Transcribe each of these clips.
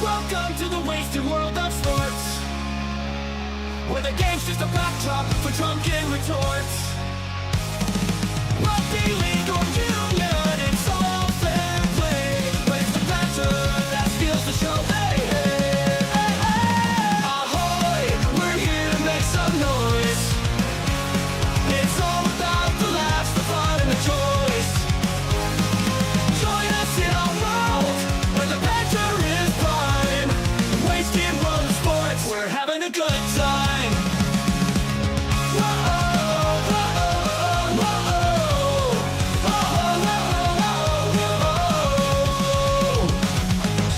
Welcome to the wasted world of sports, where the game's just a backdrop for drunken retorts. Rugby league or union, it's all fair play, but it's the banter that steals the show. Hey, hey, hey, hey. Ahoy, we're here to make some noise. It's all about the laughs, the fun, and the joys. Join us in our world, where the banter is prime. The wasted world of sports, we're having a good time.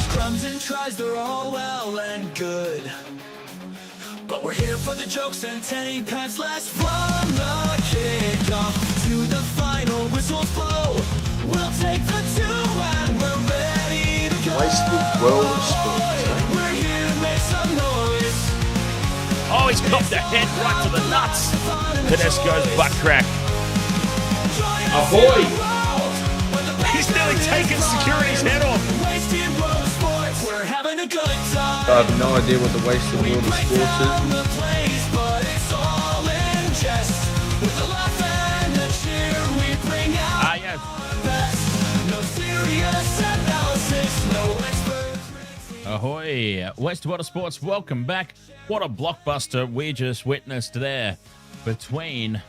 Scrums and tries, they're all well and good, but we're here for the jokes and 10 pence less. From the kickoff to the final whistles blow, we'll take the two and we're ready to go. Wasted world of sports, eh? We're here to make some noise. Oh, he's copped the head right to the nuts. Tedesco's butt crack. Ahoy! He's nearly taken security's head off. We're having a good time. I have no idea what the wasted world of sports is. The place, but it's all in jest. With the laugh and the cheer we bring out. Ah, yes. No serious analysis, no experts. Ahoy, Wastewater Sports, welcome back. What a blockbuster we just witnessed there between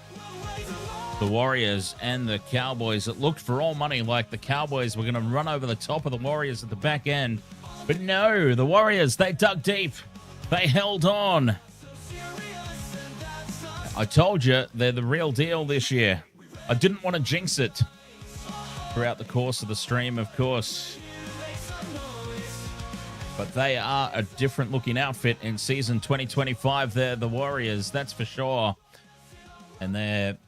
the Warriors and the Cowboys. It looked for all money like the Cowboys were going to run over the top of the Warriors at the back end. But no, the Warriors, they dug deep. They held on. I told you, they're the real deal this year. I didn't want to jinx it throughout the course of the stream, of course. But they are a different looking outfit in season 2025. They're the Warriors, that's for sure. And they're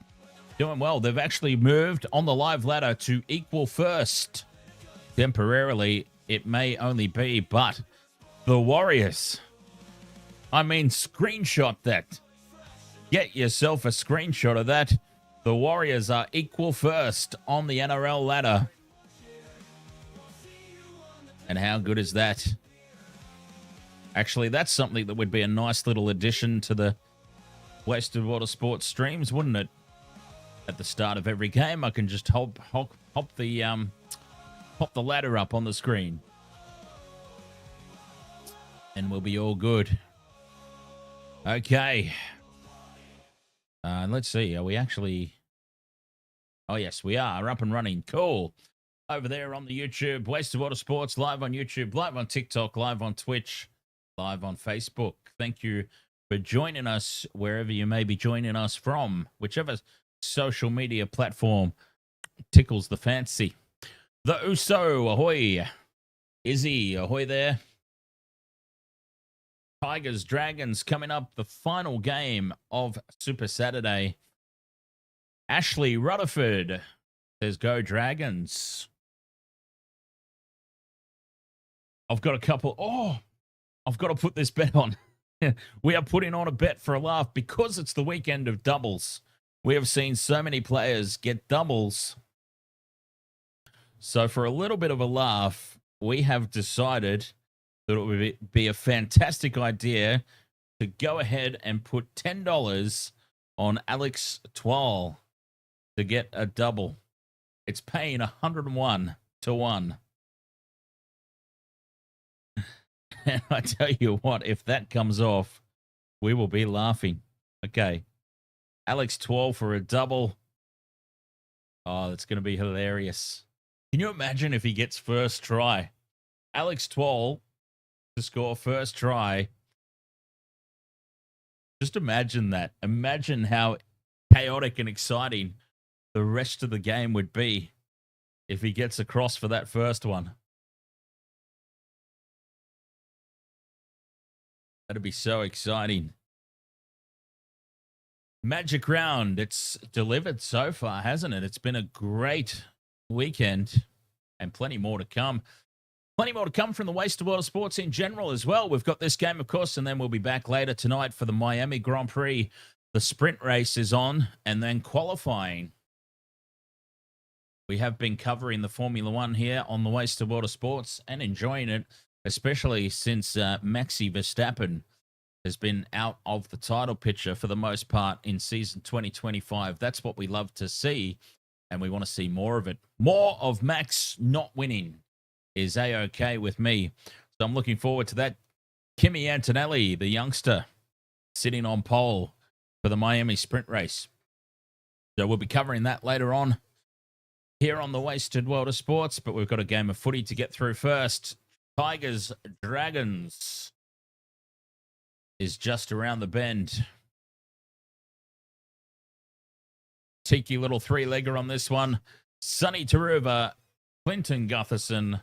doing well. They've actually moved on the live ladder to equal first. Temporarily, it may only be, but the Warriors. I mean, screenshot that. Get yourself a screenshot of that. The Warriors are equal first on the NRL ladder. And how good is that? Actually, that's something that would be a nice little addition to the Wasted Water Sports streams, wouldn't it? At the start of every game, I can just hop the ladder up on the screen, and we'll be all good. Okay. Let's see. Are we actually? Oh yes, we are up and running. Cool. Over there on the YouTube, Wasted Water Sports, live on YouTube, live on TikTok, live on Twitch, live on Facebook. Thank you for joining us wherever you may be joining us from, whichever social media platform tickles the fancy. The Uso, ahoy. Izzy, ahoy there. Tigers, Dragons coming up, the final game of Super Saturday. Ashley Rutherford says, go Dragons. I've got a couple. Oh, I've got to put this bet on. We are putting on a bet for a laugh because it's the weekend of doubles. We have seen so many players get doubles. So for a little bit of a laugh, we have decided that it would be a fantastic idea to go ahead and put $10 on Alex Twal to get a double. It's paying 101 to 1. And I tell you what, if that comes off, we will be laughing. Okay. Alex Twal for a double. Oh, that's going to be hilarious. Can you imagine if he gets first try? Alex Twal to score first try. Just imagine that. Imagine how chaotic and exciting the rest of the game would be if he gets across for that first one. That'd be so exciting. Magic round. It's delivered so far, hasn't it? It's been a great weekend and plenty more to come. Plenty more to come from the Wasted Water Sports in general as well. We've got this game, of course, and then we'll be back later tonight for the Miami Grand Prix. The sprint race is on, and then qualifying. We have been covering the Formula One here on the Wasted Water Sports and enjoying it. especially since Maxi Verstappen has been out of the title picture for the most part in season 2025. That's what we love to see, and we want to see more of it. More of Max not winning is A-OK with me. So I'm looking forward to that. Kimi Antonelli, the youngster, sitting on pole for the Miami sprint race. So we'll be covering that later on here on the Wasted World of Sports, but we've got a game of footy to get through first. Tigers Dragons is just around the bend. Cheeky little three-legger on this one. Sonny Taruva, Clinton Gutherson,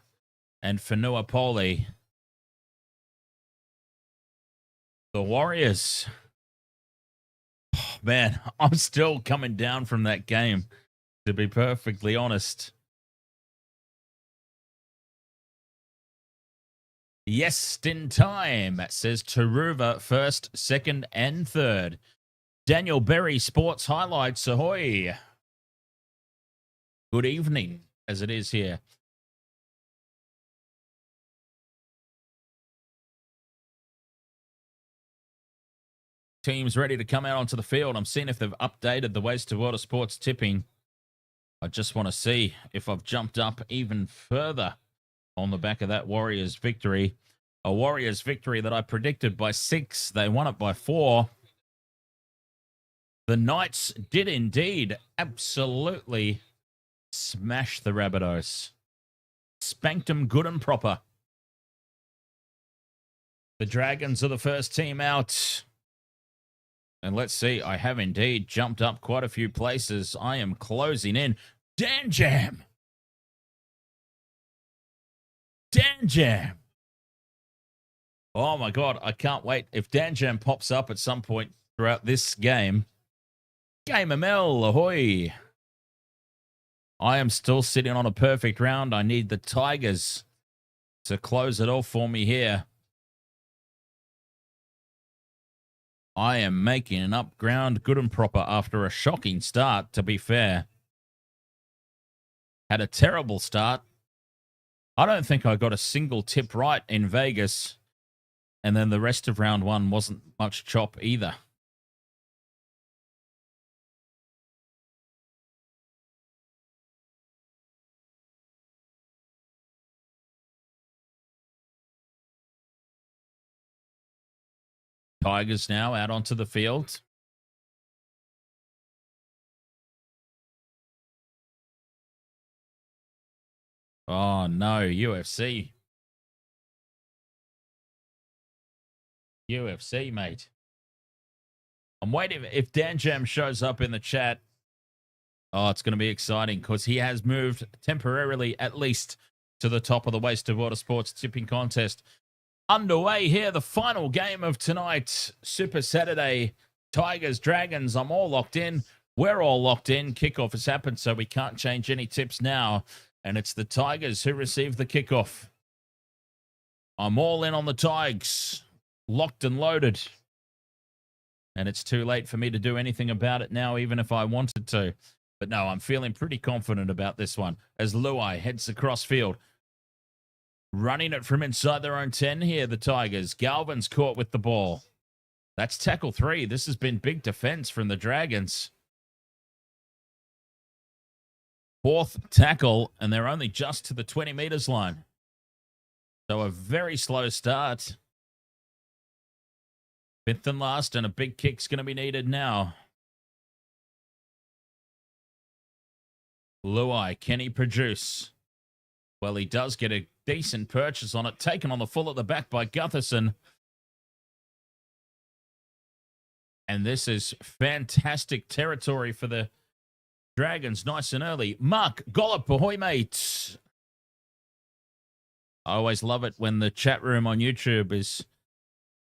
and Fanua Poli. The Warriors. Oh, man, I'm still coming down from that game, to be perfectly honest. Yes, in time, says Taruva, first, second, and third. Daniel Berry, Sports Highlights, ahoy. Good evening, as it is here. Teams ready to come out onto the field. I'm seeing if they've updated the Wasted World of Sports tipping. I just want to see if I've jumped up even further on the back of that Warriors victory. A Warriors victory that I predicted by 6. They won it by 4. The Knights did indeed absolutely smash the Rabbitohs. Spanked them good and proper. The Dragons are the first team out. And let's see, I have indeed jumped up quite a few places. I am closing in. Dan Jam! Dan Jam! Oh my God, I can't wait. If Dan Jam pops up at some point throughout this game, Game ML, ahoy! I am still sitting on a perfect round. I need the Tigers to close it off for me here. I am making an up ground good and proper after a shocking start, to be fair. Had a terrible start. I don't think I got a single tip right in Vegas. And then the rest of round 1 wasn't much chop either. Tigers now out onto the field. Oh, no, UFC. UFC, mate. I'm waiting. If Dan Jam shows up in the chat, oh, it's going to be exciting because he has moved temporarily, at least, to the top of the Wasted World of Sports tipping contest. Underway here, the final game of tonight, Super Saturday, Tigers, Dragons. I'm all locked in. We're all locked in. Kickoff has happened, so we can't change any tips now. And it's the Tigers who receive the kickoff. I'm all in on the Tigers. Locked and loaded. And it's too late for me to do anything about it now, even if I wanted to. But no, I'm feeling pretty confident about this one. As Luai heads across field. Running it from inside their own 10 here, the Tigers. Galvin's caught with the ball. That's tackle 3. This has been big defense from the Dragons. 4th tackle, and they're only just to the 20 meters line. So a very slow start. 5th and last, and a big kick's going to be needed now. Luai, can he produce? Well, he does get a decent purchase on it. Taken on the full at the back by Gutherson. And this is fantastic territory for the Dragons. Nice and early. Mark Gollop, ahoy, mate. I always love it when the chat room on YouTube is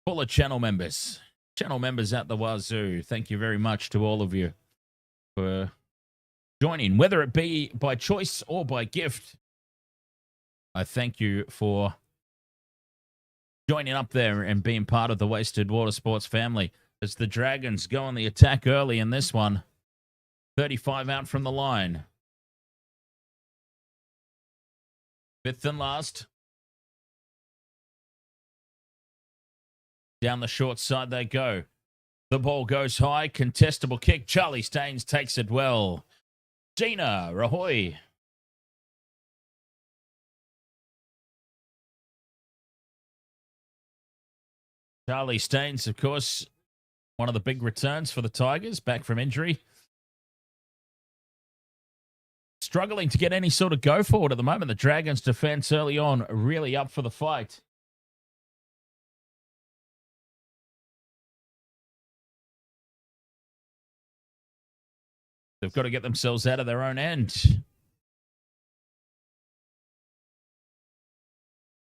full of channel members. Channel members at the wazoo. Thank you very much to all of you for joining, whether it be by choice or by gift. I thank you for joining up there and being part of the Wasted Water Sports family. As the Dragons go on the attack early in this one. 35 out from the line. 5th and last. Down the short side they go. The ball goes high. Contestable kick. Charlie Staines takes it well. Gina, Ahoy. Charlie Staines, of course, one of the big returns for the Tigers, back from injury. Struggling to get any sort of go forward at the moment. The Dragons' defense early on really up for the fight. They've got to get themselves out of their own end.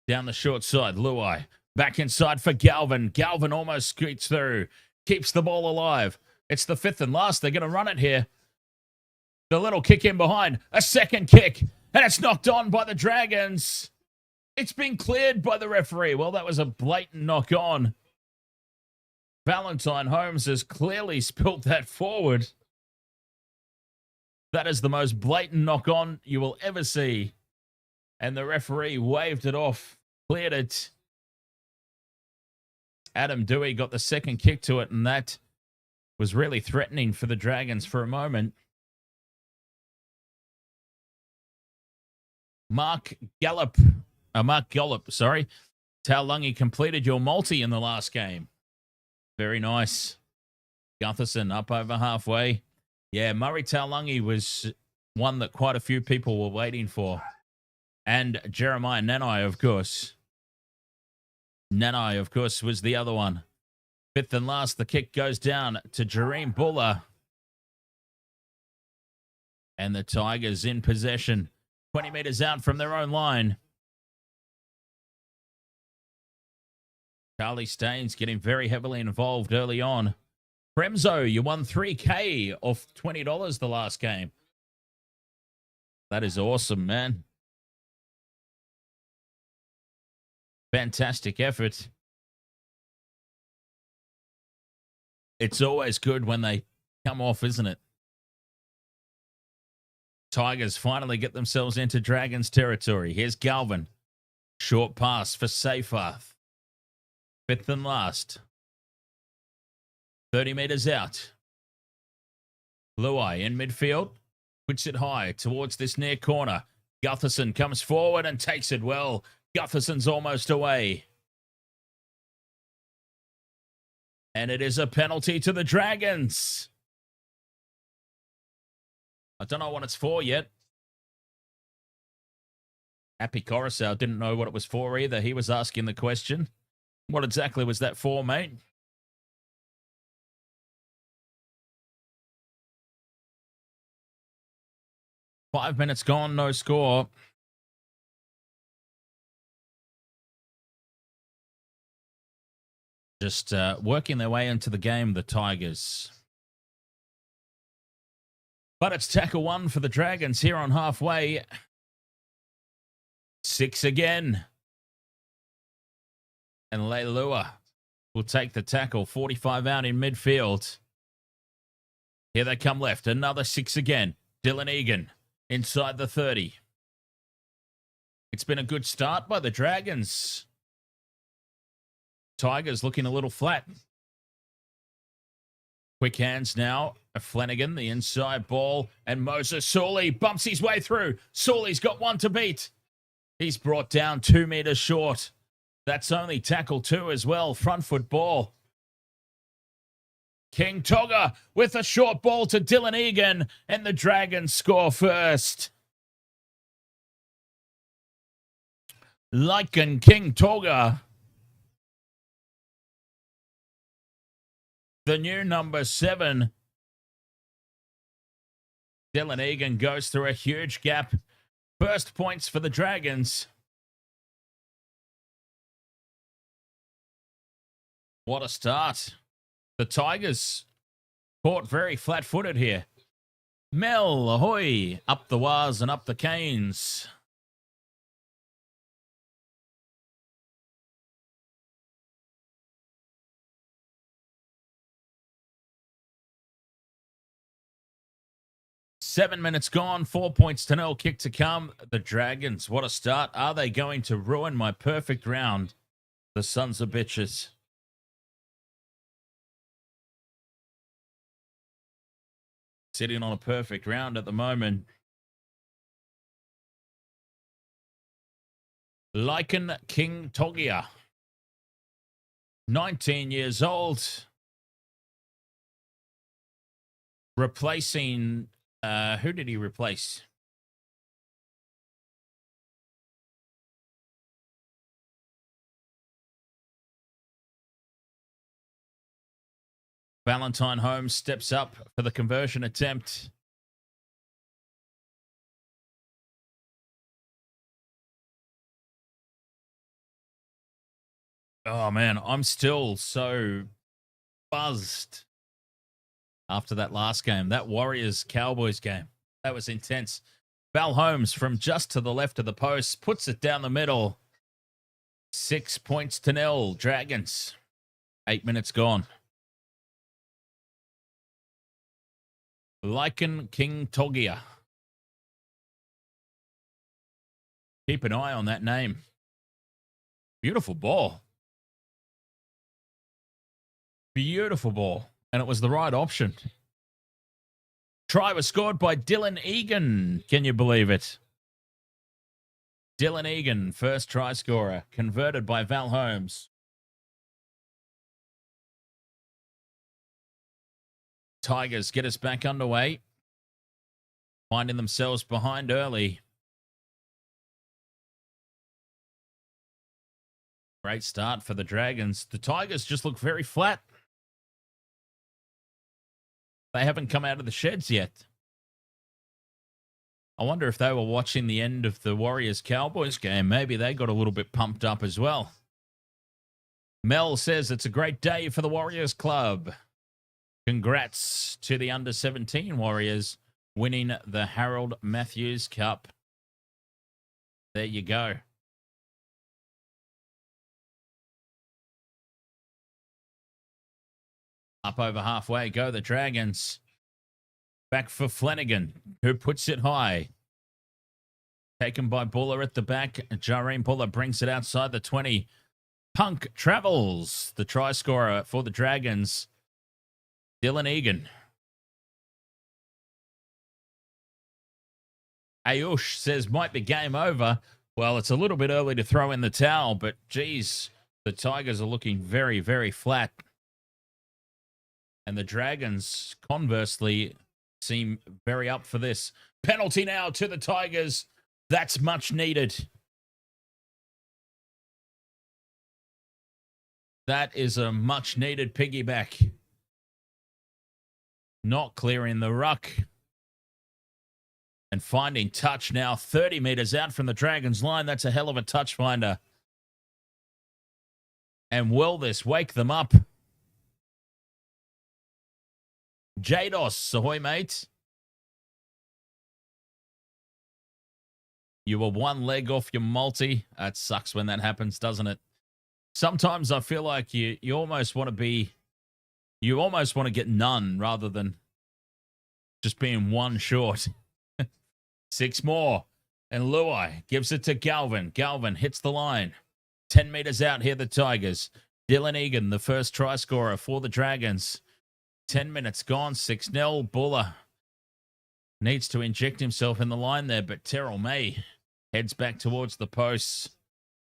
Down the short side, Luai. Back inside for Galvin. Galvin almost scoots through. Keeps the ball alive. It's the fifth and last. They're going to run it here. The little kick in behind. A second kick. And it's knocked on by the Dragons. It's been cleared by the referee. Well, that was a blatant knock on. Valentine Holmes has clearly spilt that forward. That is the most blatant knock on you will ever see. And the referee waved it off. Cleared it. Adam Dewey got the second kick to it, and that was really threatening for the Dragons for a moment. Mark Gallup, sorry. Taulungi completed your multi in the last game. Very nice. Gutherson up over halfway. Yeah, Murray Taulungi was one that quite a few people were waiting for. And Jeremiah Nanai, of course. Nanai, of course, was the other one. Fifth and last, the kick goes down to Jareem Buller. And the Tigers in possession. 20 meters out from their own line. Charlie Staines getting very heavily involved early on. Premzo, you won $3K off $20 the last game. That is awesome, man. Fantastic effort. It's always good when they come off, isn't it? Tigers finally get themselves into Dragons territory. Here's Galvin. Short pass for Seyfarth. Fifth and last. 30 meters out. Luai in midfield. Puts it high towards this near corner. Gutherson comes forward and takes it well. Gutherson's almost away. And it is a penalty to the Dragons. I don't know what it's for yet. Happy Coruscant didn't know what it was for either. He was asking the question. What exactly was that for, mate? Five minutes gone, no score. Just working their way into the game, the Tigers. But it's tackle one for the Dragons here on halfway. 6 again. And Leilua will take the tackle. 45 out in midfield. Here they come left. Another 6 again. Dylan Egan inside the 30. It's been a good start by the Dragons. Tigers looking a little flat. Quick hands now. Flanagan, the inside ball. And Moses Sawley bumps his way through. Sawley's got one to beat. He's brought down 2 meters short. That's only tackle 2 as well. Front foot ball. King Togga with a short ball to Dylan Egan. And the Dragons score first. Lycan King Togga. The new number 7. Dylan Egan goes through a huge gap. First points for the Dragons. What a start. The Tigers caught very flat-footed here. Mel, Ahoy, up the Waz and up the Canes. Seven minutes gone, 4 points to 0, kick to come. The Dragons, what a start. Are they going to ruin my perfect round? The sons of bitches. sitting on a perfect round at the moment. Lycan King Togia, 19 years old, replacing, who did he replace? Valentine Holmes steps up for the conversion attempt. Oh, man, I'm still so buzzed after that last game. That Warriors-Cowboys game, that was intense. Val Holmes from just to the left of the post puts it down the middle. 6 points to 0, Dragons. 8 minutes gone. Lycan King Togia. Keep an eye on that name. Beautiful ball. Beautiful ball. And it was the right option. Try was scored by Dylan Egan. Can you believe it? Dylan Egan, first try scorer, converted by Val Holmes. Tigers get us back underway. Finding themselves behind early. Great start for the Dragons. The Tigers just look very flat. They haven't come out of the sheds yet. I wonder if they were watching the end of the Warriors-Cowboys game. Maybe they got a little bit pumped up as well. Mel says it's a great day for the Warriors club. Congrats to the under-17 Warriors winning the Harold Matthews Cup. There you go. Up over halfway go the Dragons. Back for Flanagan, who puts it high. Taken by Buller at the back. Jareen Buller brings it outside the 20. Punk travels. The try scorer for the Dragons, Dylan Egan. Ayush says, might be game over. Well, it's a little bit early to throw in the towel, but geez, the Tigers are looking very, very flat. And the Dragons, conversely, seem very up for this. Penalty now to the Tigers. That's much needed. That is a much needed piggyback. Not clearing the ruck. And finding touch now 30 meters out from the Dragons line. That's a hell of a touch finder. And will this wake them up? Jados, ahoy, mate. You were one leg off your multi. That sucks when that happens, doesn't it? Sometimes I feel like you almost want to get none rather than just being one short. 6 more. And Luai gives it to Galvin. Galvin hits the line. 10 meters out here, the Tigers. Dylan Egan, the first try scorer for the Dragons. 10 minutes gone, 6-0. Buller needs to inject himself in the line there, but Terrell May heads back towards the posts.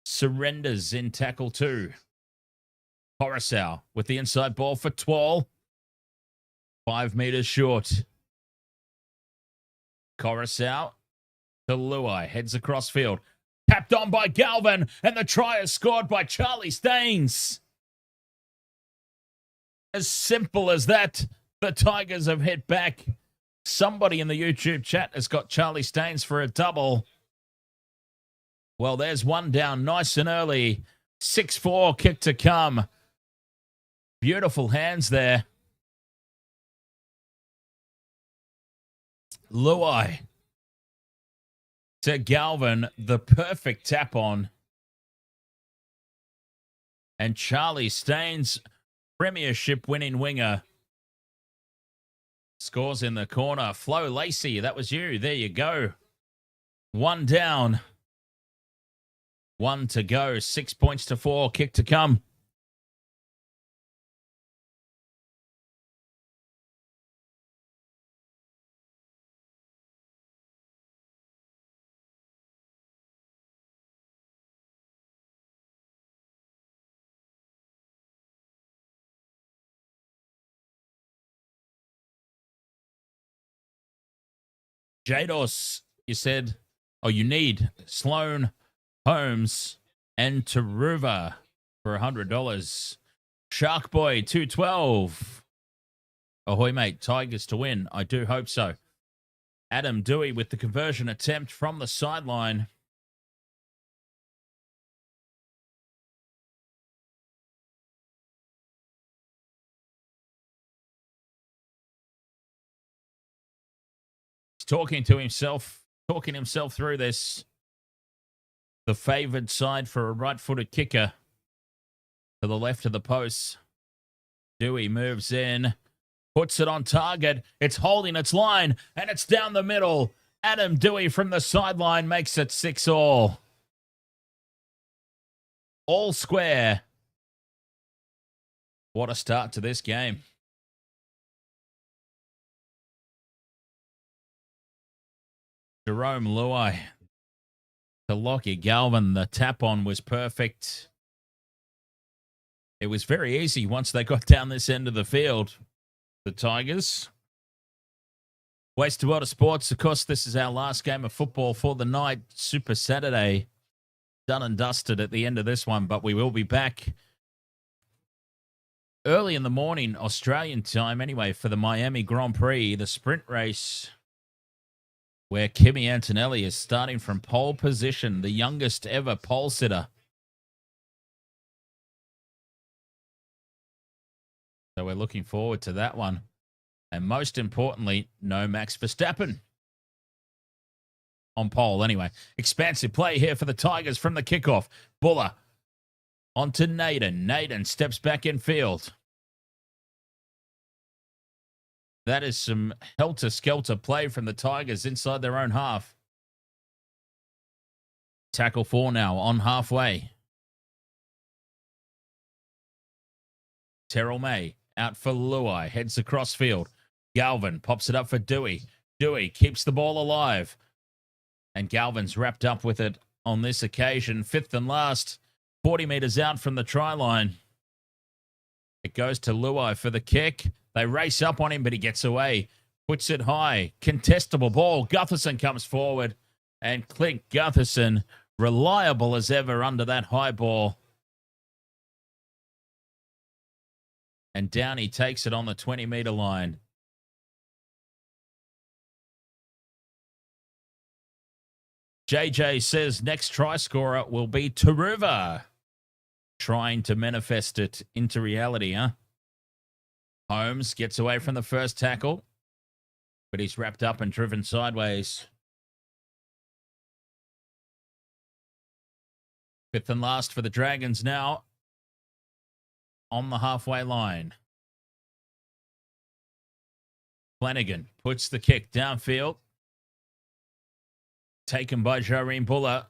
Surrenders in tackle 2. Coruscant with the inside ball for Twal. 5 meters short. Coruscant to Luai. Heads across field. Tapped on by Galvin, and the try is scored by Charlie Staines. As simple as that, the Tigers have hit back. Somebody in the YouTube chat has got Charlie Staines for a double. Well, there's one down nice and early. 6-4 kick to come. Beautiful hands there. Luai to Galvin, the perfect tap on. And Charlie Staines, premiership winning winger, scores in the corner. Flo Lacey, that was you. There you go. One down. 1 to go. 6 points to 4. Kick to come. Jados, you said, you need Sloan, Holmes, and Taruva for $100. Shark Boy, 212. Ahoy, mate. Tigers to win. I do hope so. Adam Dewey with the conversion attempt from the sideline. He's talking himself through this. The favored side for a right-footed kicker to the left of the post. Dewey moves in, puts it on target. It's holding its line, and it's down the middle. Adam Dewey from the sideline makes it 6-all. All square. What a start to this game. Jerome Luai to Lockie Galvin. The tap on was perfect. It was very easy once they got down this end of the field. The Tigers. Waste to World of Sports. Of course, this is our last game of football for the night. Super Saturday. Done and dusted at the end of this one, but we will be back early in the morning, Australian time anyway, for the Miami Grand Prix, the sprint race, where Kimi Antonelli is starting from pole position, the youngest ever pole sitter. So we're looking forward to that one. And most importantly, no Max Verstappen on pole anyway. Expansive play here for the Tigers from the kickoff. Buller onto Naden. Naden steps back in field. That is some helter-skelter play from the Tigers inside their own half. Tackle 4 now on halfway. Terrell May out for Luai. Heads across field. Galvin pops it up for Dewey. Dewey keeps the ball alive. And Galvin's wrapped up with it on this occasion. Fifth and last. 40 meters out from the try line. It goes to Luai for the kick. They race up on him, but he gets away. Puts it high. Contestable ball. Gutherson comes forward. And Clint Gutherson, reliable as ever under that high ball. And Downey takes it on the 20-meter line. JJ says next try scorer will be Taruva. Trying to manifest it into reality, huh? Holmes gets away from the first tackle, but he's wrapped up and driven sideways. Fifth and last for the Dragons now. On the halfway line. Flanagan puts the kick downfield. Taken by Jareen Buller.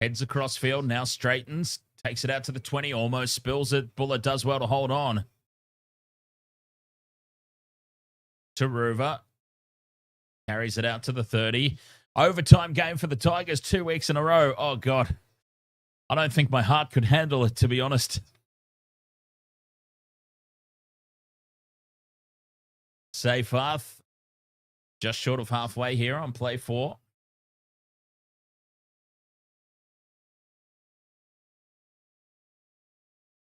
Heads across field, now straightens. Takes it out to the 20, almost spills it. Buller does well to hold on. Taruva carries it out to the 30. Overtime game for the Tigers 2 weeks in a row. Oh, God. I don't think my heart could handle it, to be honest. Seyfarth, just short of halfway here on play 4.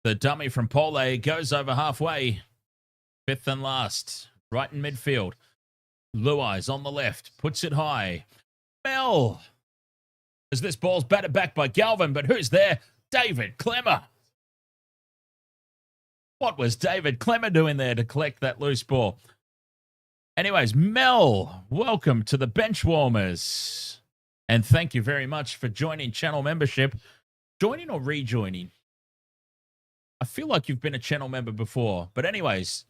The dummy from Pole goes over halfway. Fifth and last, right in midfield. Luai's on the left, puts it high. Bell, as this ball's batted back by Galvin, but who's there? David Clemmer. What was David Clemmer doing there to collect that loose ball? Anyways, Mel, welcome to the Bench Warmers. And thank you very much for joining channel membership. Joining or rejoining? I feel like you've been a channel member before. But anyways,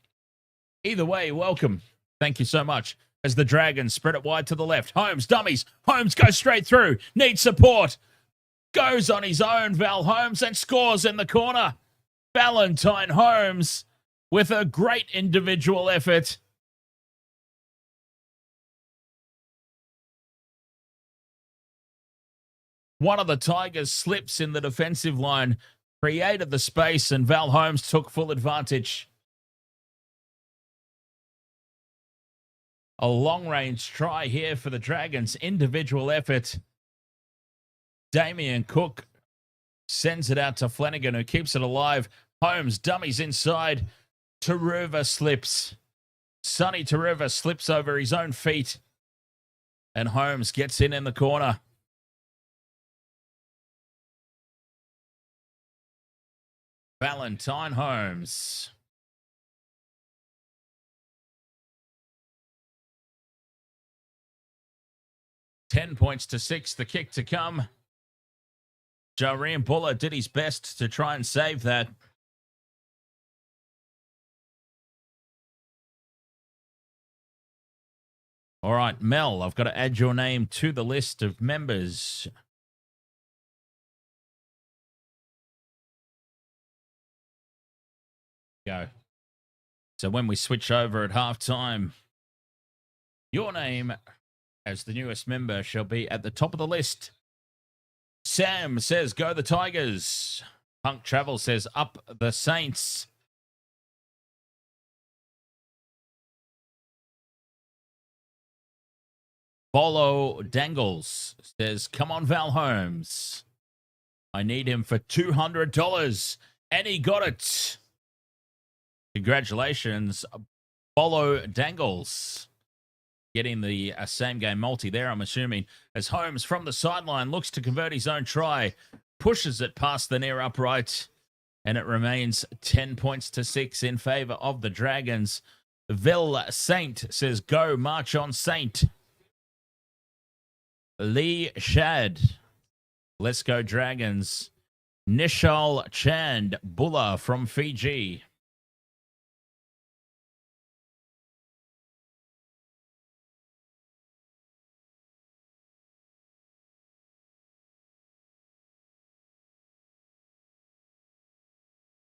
either way, welcome. Thank you so much. As the Dragons spread it wide to the left. Holmes, dummies. Holmes goes straight through. Needs support. Goes on his own, Val Holmes, and scores in the corner. Valentine Holmes with a great individual effort. One of the Tigers slips in the defensive line, created the space, and Val Holmes took full advantage. A long-range try here for the Dragons. Individual effort. Damien Cook sends it out to Flanagan, who keeps it alive. Holmes dummies inside. Taruva slips. Sonny Taruva slips over his own feet. And Holmes gets in the corner. Valentine Holmes. $10 to 6, the kick to come. Jarian Buller did his best to try and save that. All right, Mel, I've got to add your name to the list of members. Go. So when we switch over at halftime, your name as the newest member shall be at the top of the list. Sam says, go the Tigers. Punk Travel says, up the Saints. Bolo Dangles says, come on, Val Holmes. I need him for $200. And he got it. Congratulations, Bolo Dangles. Getting the same game multi there, I'm assuming, as Holmes from the sideline looks to convert his own try, pushes it past the near upright, and it remains 10 to 6 in favor of the Dragons. Vil Saint says, go, march on, Saint. Lee Shad, let's go, Dragons. Nishal Chand Bulla from Fiji.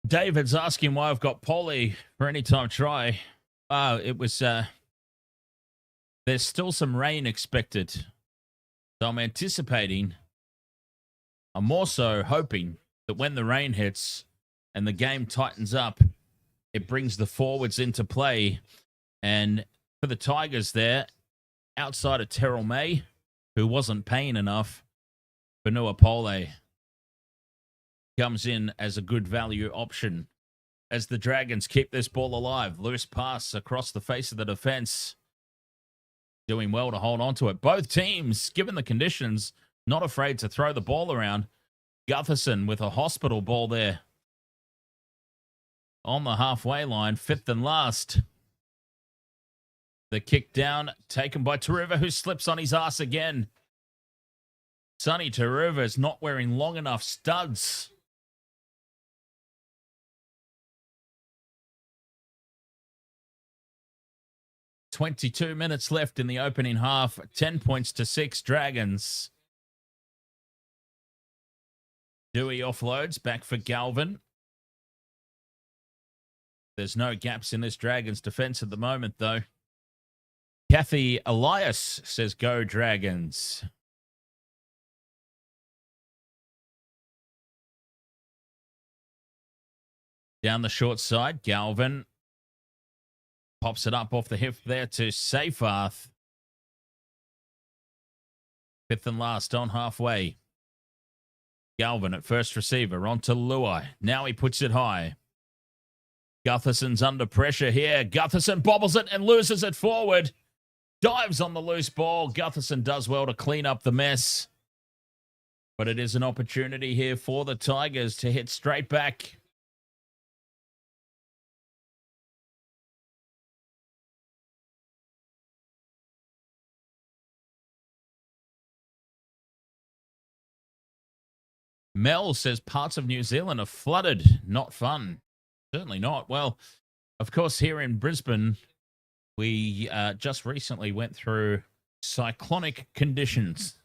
David's asking why I've got Polly for anytime try. It was, there's still some rain expected. So I'm anticipating, I'm more so hoping that when the rain hits and the game tightens up, it brings the forwards into play. And for the Tigers there, outside of Terrell May, who wasn't paying enough, Vanua Pole comes in as a good value option as the Dragons keep this ball alive. Loose pass across the face of the defense. Doing well to hold on to it. Both teams, given the conditions, not afraid to throw the ball around. Gutherson with a hospital ball there on the halfway line, fifth and last. The kick down taken by Taruva, who slips on his ass again. Sonny Taruva is not wearing long enough studs. .22 minutes left in the opening half. 10 to 6 Dragons. Dewey offloads back for Galvin. There's no gaps in this Dragons defense at the moment, though. Kathy Elias says, go Dragons. Down the short side, Galvin pops it up off the hip there to Seyfarth. Fifth and last on halfway. Galvin at first receiver on to Luai. Now he puts it high. Gutherson's under pressure here. Gutherson bobbles it and loses it forward. Dives on the loose ball. Gutherson does well to clean up the mess. But it is an opportunity here for the Tigers to hit straight back. Mel says parts of New Zealand are flooded. Not fun. Certainly not. Well, of course, here in Brisbane, we just recently went through cyclonic conditions.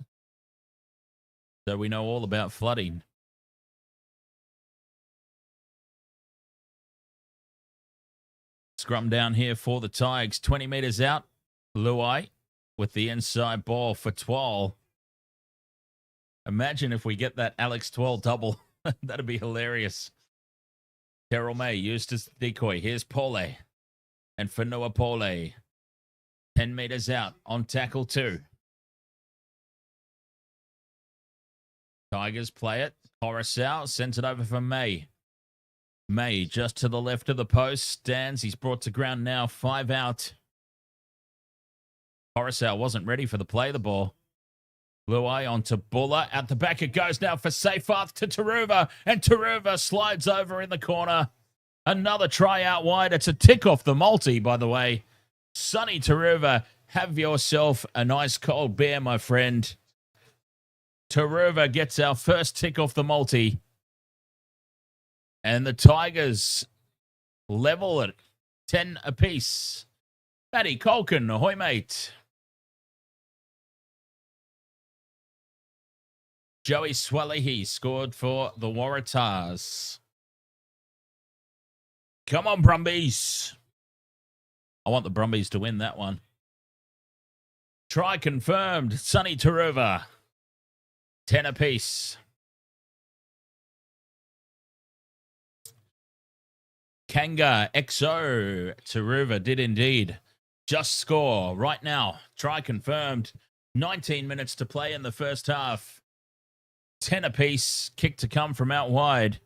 So we know all about flooding. Scrum down here for the Tigers. 20 metres out. Luai with the inside ball for Twal. Imagine if we get that Alex Twal double. That'd be hilarious. Terrell May used as decoy. Here's Pole. And Fanua Pole. 10 meters out on tackle 2. Tigers play it. Coruscant sends it over for May. May just to the left of the post. Stands. He's brought to ground now. 5 out. Coruscant wasn't ready for the play of the ball. Luai onto Buller. At the back it goes now for Seyfarth to Taruva. And Taruva slides over in the corner. Another try out wide. It's a tick off the multi, by the way. Sonny Taruva, have yourself a nice cold beer, my friend. Taruva gets our first tick off the multi. And the Tigers level at 10 apiece. Matty Colkin, ahoy, mate. Joey Swalehi scored for the Waratahs. Come on, Brumbies. I want the Brumbies to win that one. Try confirmed. Sonny Taruva. 10 apiece. Kanga XO Taruva did indeed just score right now. Try confirmed. 19 minutes to play in the first half. 10 apiece. Kick to come from out wide.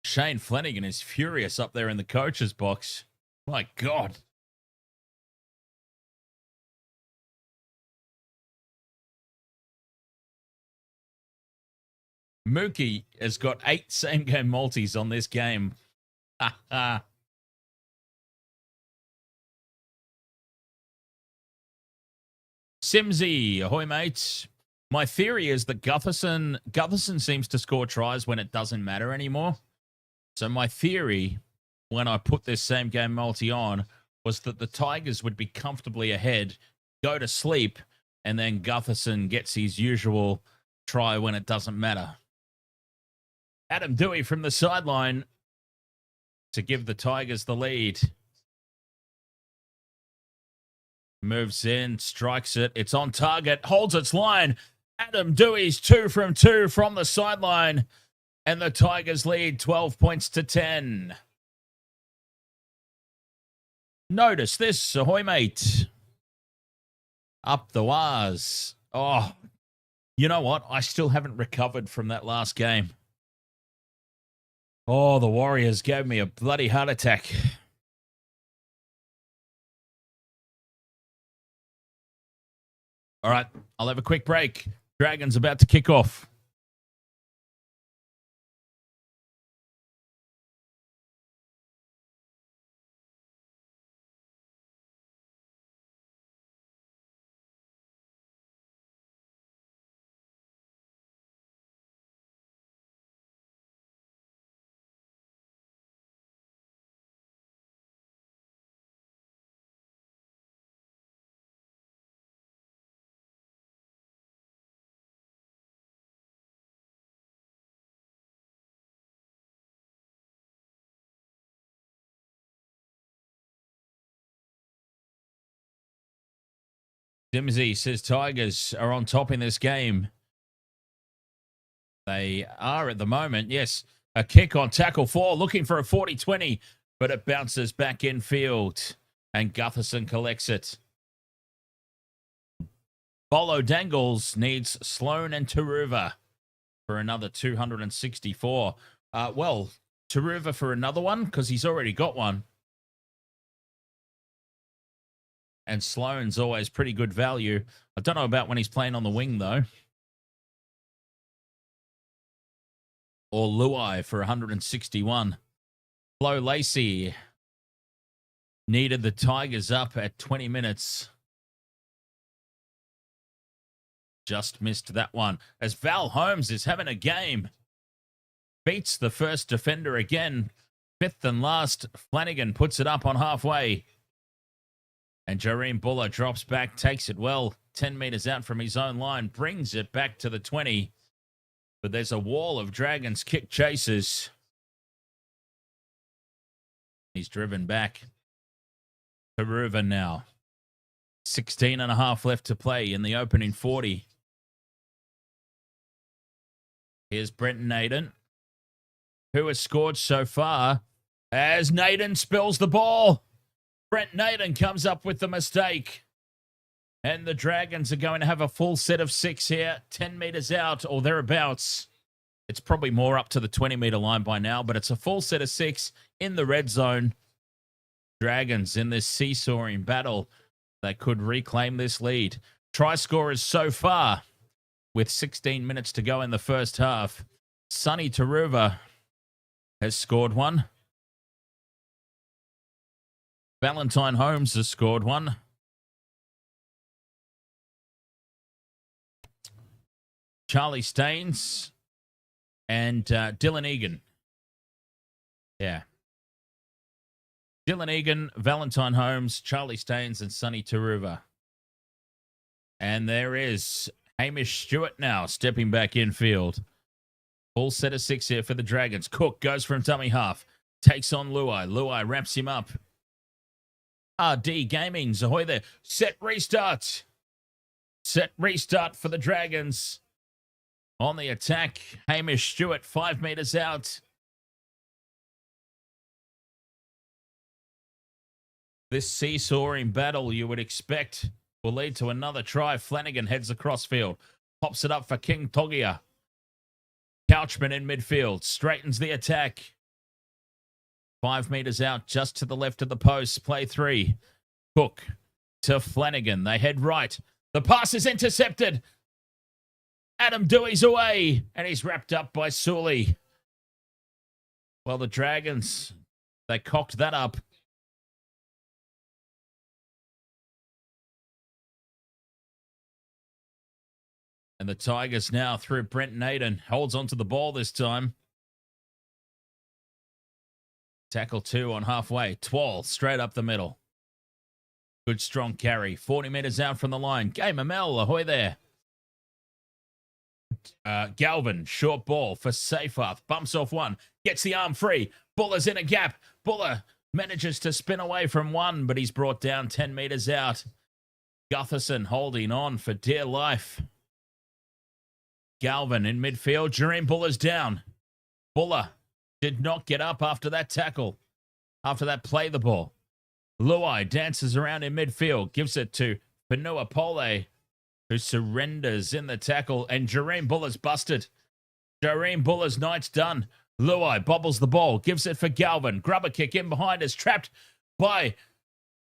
Shane Flanagan is furious up there in the coach's box. My God. Mookie has got 8 same-game multis on this game. Simsy, ahoy, mates. My theory is that Gutherson seems to score tries when it doesn't matter anymore. So my theory, when I put this same-game multi on, was that the Tigers would be comfortably ahead, go to sleep, and then Gutherson gets his usual try when it doesn't matter. Adam Dewey from the sideline to give the Tigers the lead. Moves in, strikes it. It's on target, holds its line. Adam Dewey's 2 from 2 from the sideline. And the Tigers lead 12 points to 10. Notice this, ahoy, mate. Up the waz. Oh, you know what? I still haven't recovered from that last game. Oh, the Warriors gave me a bloody heart attack. All right, I'll have a quick break. Dragons about to kick off. Dimsey says Tigers are on top in this game. They are at the moment. Yes, a kick on tackle 4, looking for a 40-20, but it bounces back in field, and Gutherson collects it. Bolo Dangles needs Sloan and Taruva for another 264. Well, Taruva for another one, because he's already got one. And Sloan's always pretty good value. I don't know about when he's playing on the wing, though. Or Luai for 161. Flo Lacey needed the Tigers up at 20 minutes. Just missed that one. As Val Holmes is having a game. Beats the first defender again. 5th and last. Flanagan puts it up on halfway. And Jareem Buller drops back, takes it well, 10 meters out from his own line, brings it back to the 20. But there's a wall of Dragons kick chasers. He's driven back. Taruva now. 16 and a half left to play in the opening 40. Here's Brenton Naden. who has scored so far as Naden spills the ball. Brent Naden comes up with the mistake. And the Dragons are going to have a full set of 6 here, 10 metres out or thereabouts. It's probably more up to the 20-metre line by now, but it's a full set of 6 in the red zone. Dragons in this seesawing battle. They could reclaim this lead. Try scorers so far with 16 minutes to go in the first half. Sonny Taruva has scored one. Valentine Holmes has scored one. Charlie Staines and Dylan Egan. Yeah. Dylan Egan, Valentine Holmes, Charlie Staines, and Sonny Taruva. And there is Hamish Stewart now stepping back in field. Full set of 6 here for the Dragons. Cook goes from dummy half. Takes on Luai. Luai wraps him up. RD Gaming's Ahoy there. Set restart. Set restart for the Dragons. On the attack, Hamish Stewart, 5 metres out. This seesawing battle, you would expect, will lead to another try. Flanagan heads across field. Pops it up for King Togia. Couchman in midfield. Straightens the attack. 5 metres out, just to the left of the post. Play 3. Cook to Flanagan. They head right. The pass is intercepted. Adam Dewey's away, and he's wrapped up by Sully. Well, the Dragons, they cocked that up. And the Tigers now through Brent Naden. Holds onto the ball this time. Tackle 2 on halfway. Twal straight up the middle. Good strong carry. 40 metres out from the line. Gamer Mel, ahoy there. Galvin, short ball for Seyfarth. Bumps off one. Gets the arm free. Buller's in a gap. Buller manages to spin away from one, but he's brought down 10 metres out. Gutherson holding on for dear life. Galvin in midfield. Jareen Buller's down. Buller did not get up after that tackle. After that play the ball. Luai dances around in midfield. Gives it to Fanua Pole, who surrenders in the tackle. And Jareen Buller's busted. Jareen Buller's night's done. Luai bobbles the ball. Gives it for Galvin. Grubber kick in behind is trapped by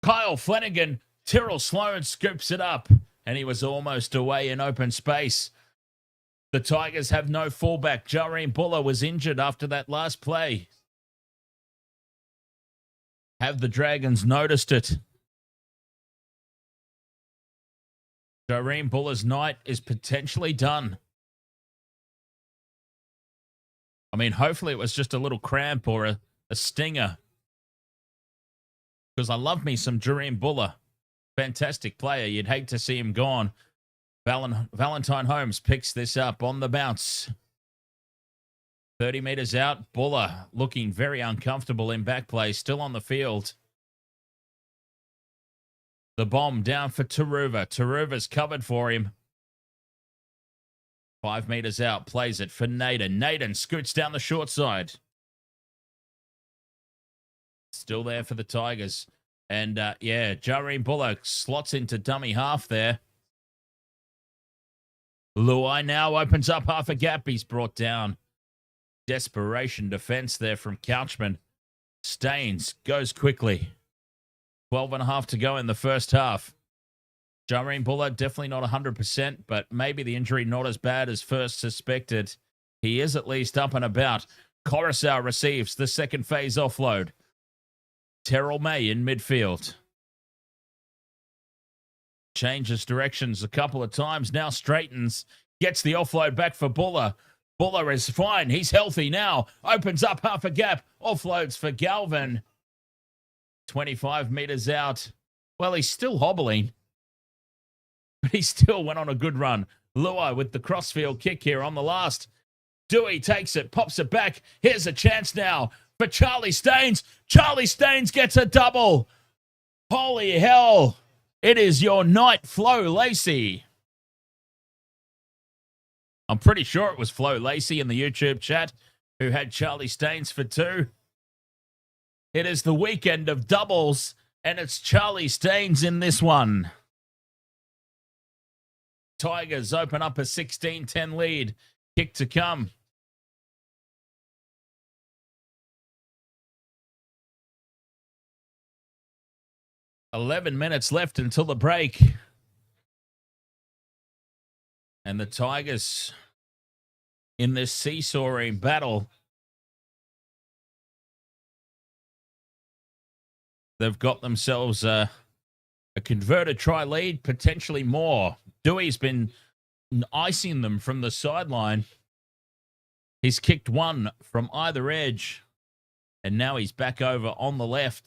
Kyle Flanagan. Tyrrell Sloan scoops it up. And he was almost away in open space. The Tigers have no fullback. Jareen Buller was injured after that last play. Have the Dragons noticed it? Jareen Buller's night is potentially done. I mean, hopefully it was just a little cramp or a stinger. Because I love me some Jareen Buller. Fantastic player. You'd hate to see him gone. Valentine Holmes picks this up on the bounce. 30 metres out. Buller looking very uncomfortable in back play. Still on the field. The bomb down for Taruva. Taruva's covered for him. 5 metres out. Plays it for Naden. Naden scoots down the short side. Still there for the Tigers. And, Jareen Buller slots into dummy half there. Luai now opens up half a gap. He's brought down. Desperation defense there from Couchman. Staines goes quickly. 12.5 to go in the first half. Jareen Buller definitely not 100%, but maybe the injury not as bad as first suspected. He is at least up and about. Coruscant receives the second phase offload. Terrell May in midfield. Changes directions a couple of times. Now straightens. Gets the offload back for Buller. Buller is fine. He's healthy now. Opens up half a gap. Offloads for Galvin. 25 metres out. Well, he's still hobbling. But he still went on a good run. Luai with the crossfield kick here on the last. Dewey takes it. Pops it back. Here's a chance now for Charlie Staines. Charlie Staines gets a double. Holy hell. It is your night, Flo Lacey. I'm pretty sure it was Flo Lacey in the YouTube chat. who had Charlie Staines for 2. It is the weekend of doubles, and it's Charlie Staines in this one. Tigers open up a 16-10 lead. Kick to come. "11 minutes left until the break. And the Tigers in this seesawing battle. They've got themselves a converted try lead, potentially more. Dewey's been icing them from the sideline. He's kicked one from either edge, and now he's back over on the left.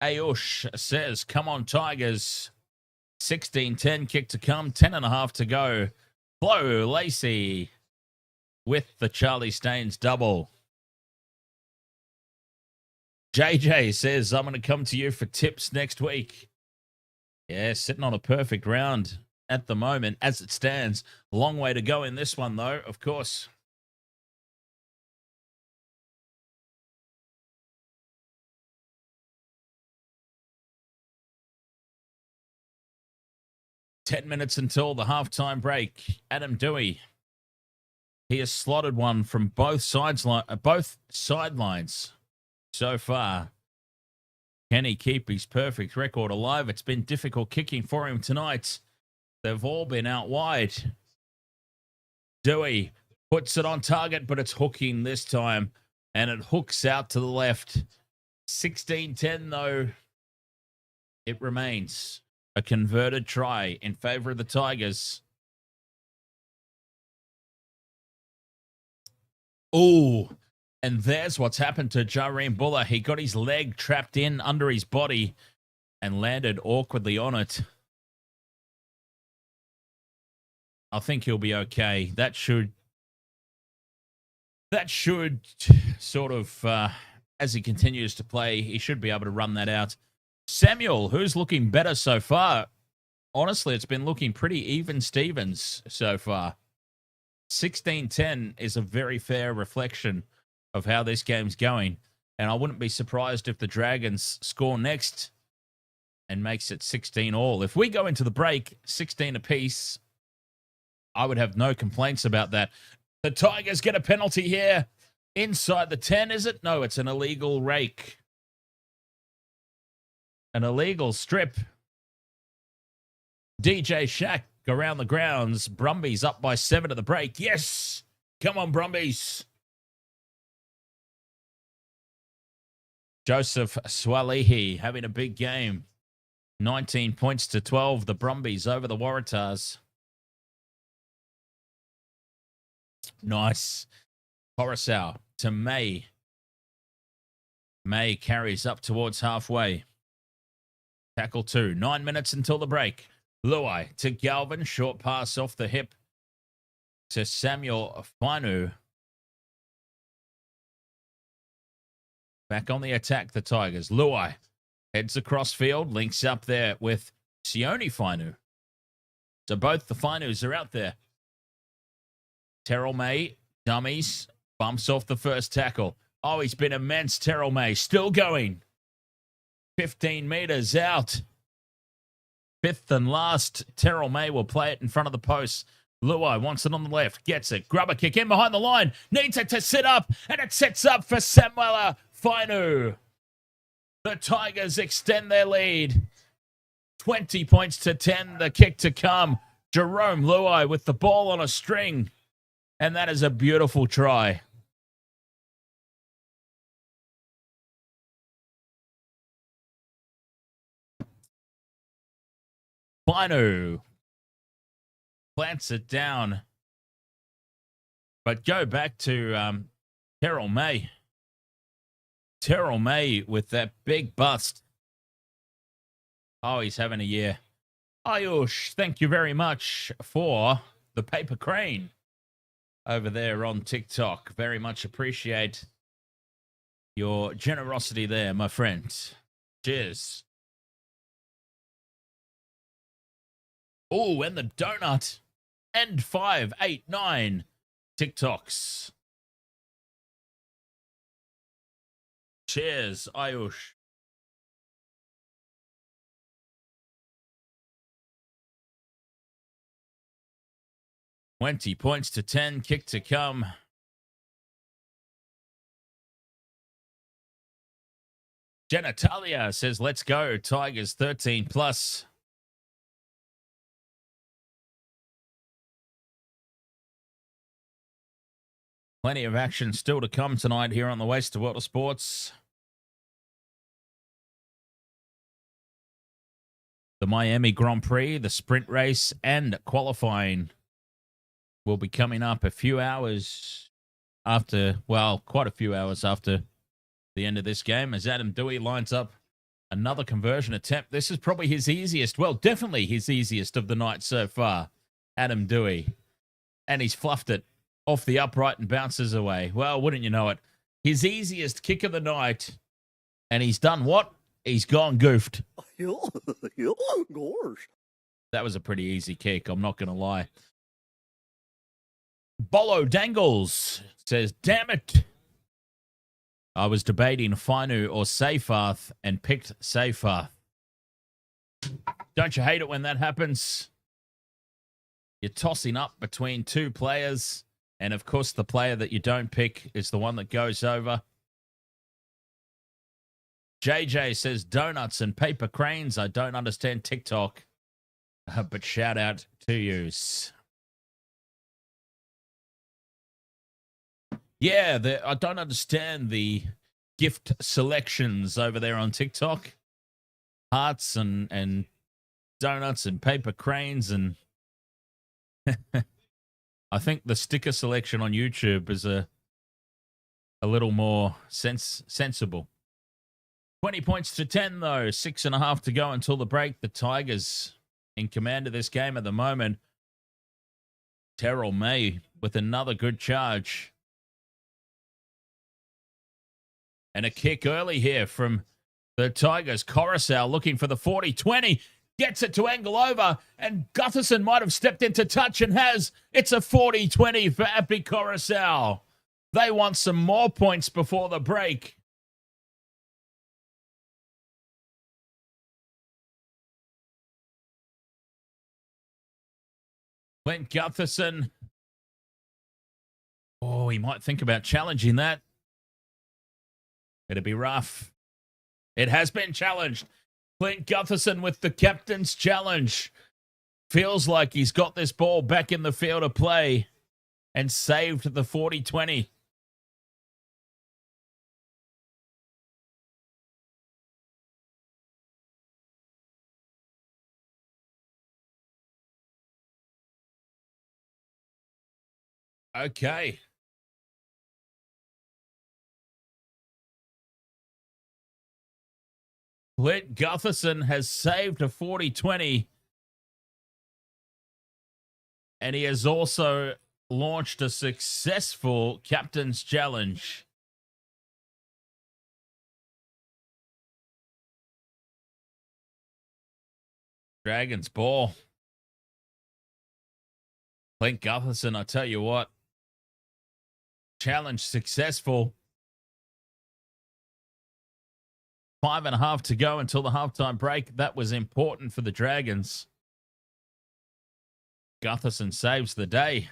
Ayush says, "Come on, Tigers." 16-10, kick to come, 10.5 to go. Flo Lacey with the Charlie Staines double. JJ says, "I'm going to come to you for tips next week." Yeah, sitting on a perfect round at the moment as it stands. Long way to go in this one, though, of course. "10 minutes until the halftime break. Adam Dewey. He has slotted one from both sidelines so far. Can he keep his perfect record alive? It's been difficult kicking for him tonight. They've all been out wide. Dewey puts it on target, but it's hooking this time, and it hooks out to the left. 16-10, though. It remains a converted try in favor of the Tigers. Oh, and there's what's happened to Jareen Buller. He got his leg trapped in under his body and landed awkwardly on it. I think he'll be okay. That should sort of, as he continues to play, he should be able to run that out. Samuel, who's looking better so far? Honestly, it's been looking pretty even Stevens so far. 16-10 is a very fair reflection of how this game's going. And I wouldn't be surprised if the Dragons score next and makes it 16-all. If we go into the break 16 apiece, I would have no complaints about that. The Tigers get a penalty here. Inside the 10, is it? No, it's an illegal rake. An illegal strip. DJ Shack around the grounds. Brumbies up by 7 to the break. Yes! Come on, Brumbies. Joseph Swalihi having a big game. 19 points to 12. The Brumbies over the Waratahs. Nice. Coruscant to May. May carries up towards halfway. Tackle 2. 9 minutes until the break. Luai to Galvin. Short pass off the hip to Samuel Fainu. Back on the attack, the Tigers. Luai heads across field. Links up there with Sione Fainu. So both the Fainus are out there. Terrell May, dummies, bumps off the first tackle. Oh, he's been immense, Terrell May. Still going. 15 meters out. Fifth and last. Terrell May will play it in front of the post. Luai wants it on the left. Gets it. Grubber kick in behind the line. Needs it to sit up. And it sets up for Samuela Fainu. The Tigers extend their lead. 20 points to 10. The kick to come. Jerome Luai with the ball on a string. And that is a beautiful try. Fainu plants it down. But go back to Terrell May. Terrell May with that big bust. Oh, he's having a year. Ayush, thank you very much for the paper crane over there on TikTok. Very much appreciate your generosity there, my friend. Cheers. Oh, and the donut. And 589 TikToks. Cheers, Ayush. $20 to 10, kick to come. Genitalia says, let's go. Tigers 13 plus. Plenty of action still to come tonight here on the Waste of Water Sports. The Miami Grand Prix, the sprint race, and qualifying will be coming up a few hours after, well, quite a few hours after the end of this game, as Adam Dewey lines up another conversion attempt. This is probably his easiest, well, definitely his easiest of the night so far, Adam Dewey. And he's fluffed it off the upright and bounces away. Well, wouldn't you know it? His easiest kick of the night. And he's done what? He's gone goofed. That was a pretty easy kick, I'm not going to lie. Bolo Dangles says, damn it. I was debating Fainu or Seyfarth and picked Seyfarth. Don't you hate it when that happens? You're tossing up between two players, and of course the player that you don't pick is the one that goes over. JJ says, donuts and paper cranes. I don't understand TikTok, but shout out to yous. Yeah, I don't understand the gift selections over there on TikTok. Hearts and donuts and paper cranes, and I think the sticker selection on YouTube is a little more sensible. 20 to 10, though. 6.5 to go until the break. The Tigers in command of this game at the moment. Terrell May with another good charge. And a kick early here from the Tigers. Coruscant looking for the 40-20. Gets it to angle over. And Gutherson might have stepped into touch and has. It's a 40-20 for Appy Coruscant. They want some more points before the break. Clint Gutherson. Oh, he might think about challenging that. It'd be rough. It has been challenged. Clint Gutherson with the captain's challenge. Feels like he's got this ball back in the field of play and saved the 40-20. Okay. Clint Gutherson has saved a 40-20. And he has also launched a successful captain's challenge. Dragons ball. Clint Gutherson, I tell you what. Challenge successful. 5.5 to go until the halftime break. That was important for the Dragons. Gutherson saves the day.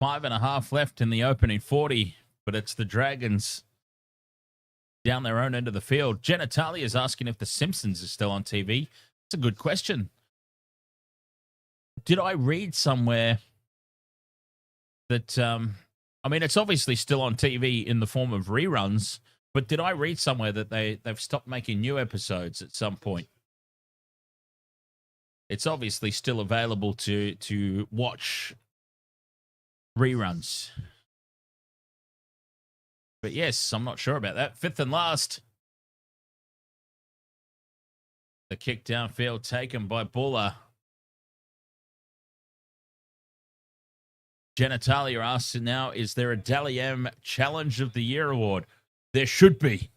Five and a half left in the opening 40, but it's the Dragons down their own end of the field. Genitalia is asking if The Simpsons is still on TV. It's a good question. Did I read somewhere that, I mean, it's obviously still on TV in the form of reruns, but did I read somewhere that they've stopped making new episodes at some point? It's obviously still available to watch reruns. But yes, I'm not sure about that. Fifth and last. The kick downfield taken by Buller. Genitalia asks now, is there a Dally M Challenge of the Year award? There should be.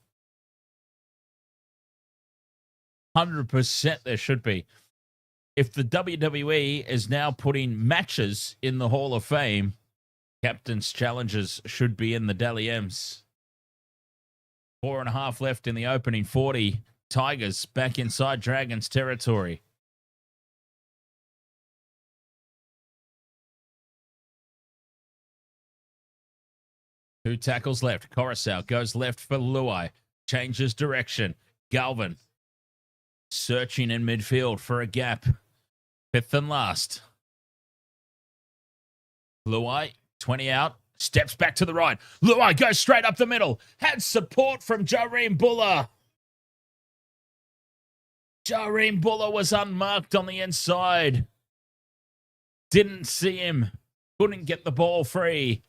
100% there should be. If the WWE is now putting matches in the Hall of Fame, Captain's Challenges should be in the Dally M's. 4.5 left in the opening 40. Tigers back inside Dragons territory. Two tackles left. Coruscant goes left for Luai. Changes direction. Galvin searching in midfield for a gap. Fifth and last. Luai, 20 out. Steps back to the right. Luai goes straight up the middle. Had support from Jareen Buller. Jareen Buller was unmarked on the inside. Didn't see him. Couldn't get the ball free.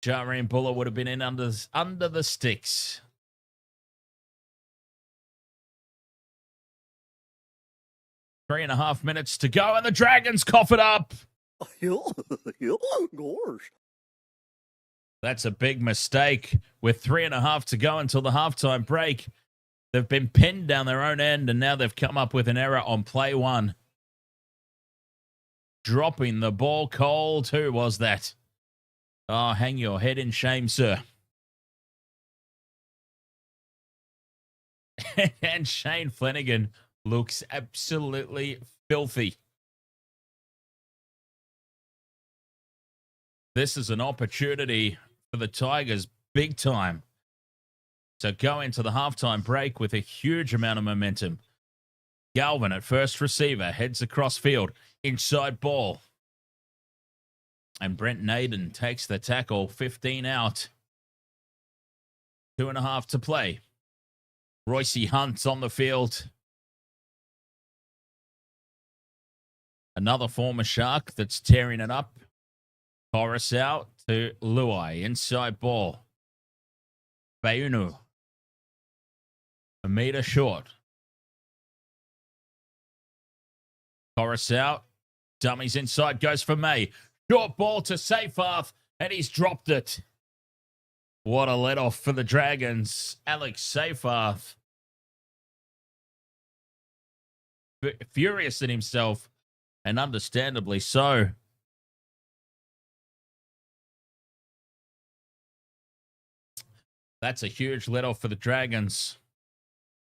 Jareen Buller would have been in under the sticks. Three and a half minutes to go, and the Dragons cough it up. Gosh. That's a big mistake. With 3.5 to go until the halftime break. They've been pinned down their own end, and now they've come up with an error on play one. Dropping the ball cold. Who was that? Oh, hang your head in shame, sir. And Shane Flanagan looks absolutely filthy. This is an opportunity for the Tigers, big time, to go into the halftime break with a huge amount of momentum. Galvin at first receiver, heads across field, inside ball. And Brent Naden takes the tackle, 15 out. 2.5 to play. Royce Hunt's on the field. Another former Shark that's tearing it up. Chorus out to Luai. Inside ball. Bayunu. A meter short. Chorus out. Dummies inside. Goes for May. Short ball to Seyfarth. And he's dropped it. What a let-off for the Dragons. Alex Seyfarth. Furious at himself. And understandably so. That's a huge let-off for the Dragons.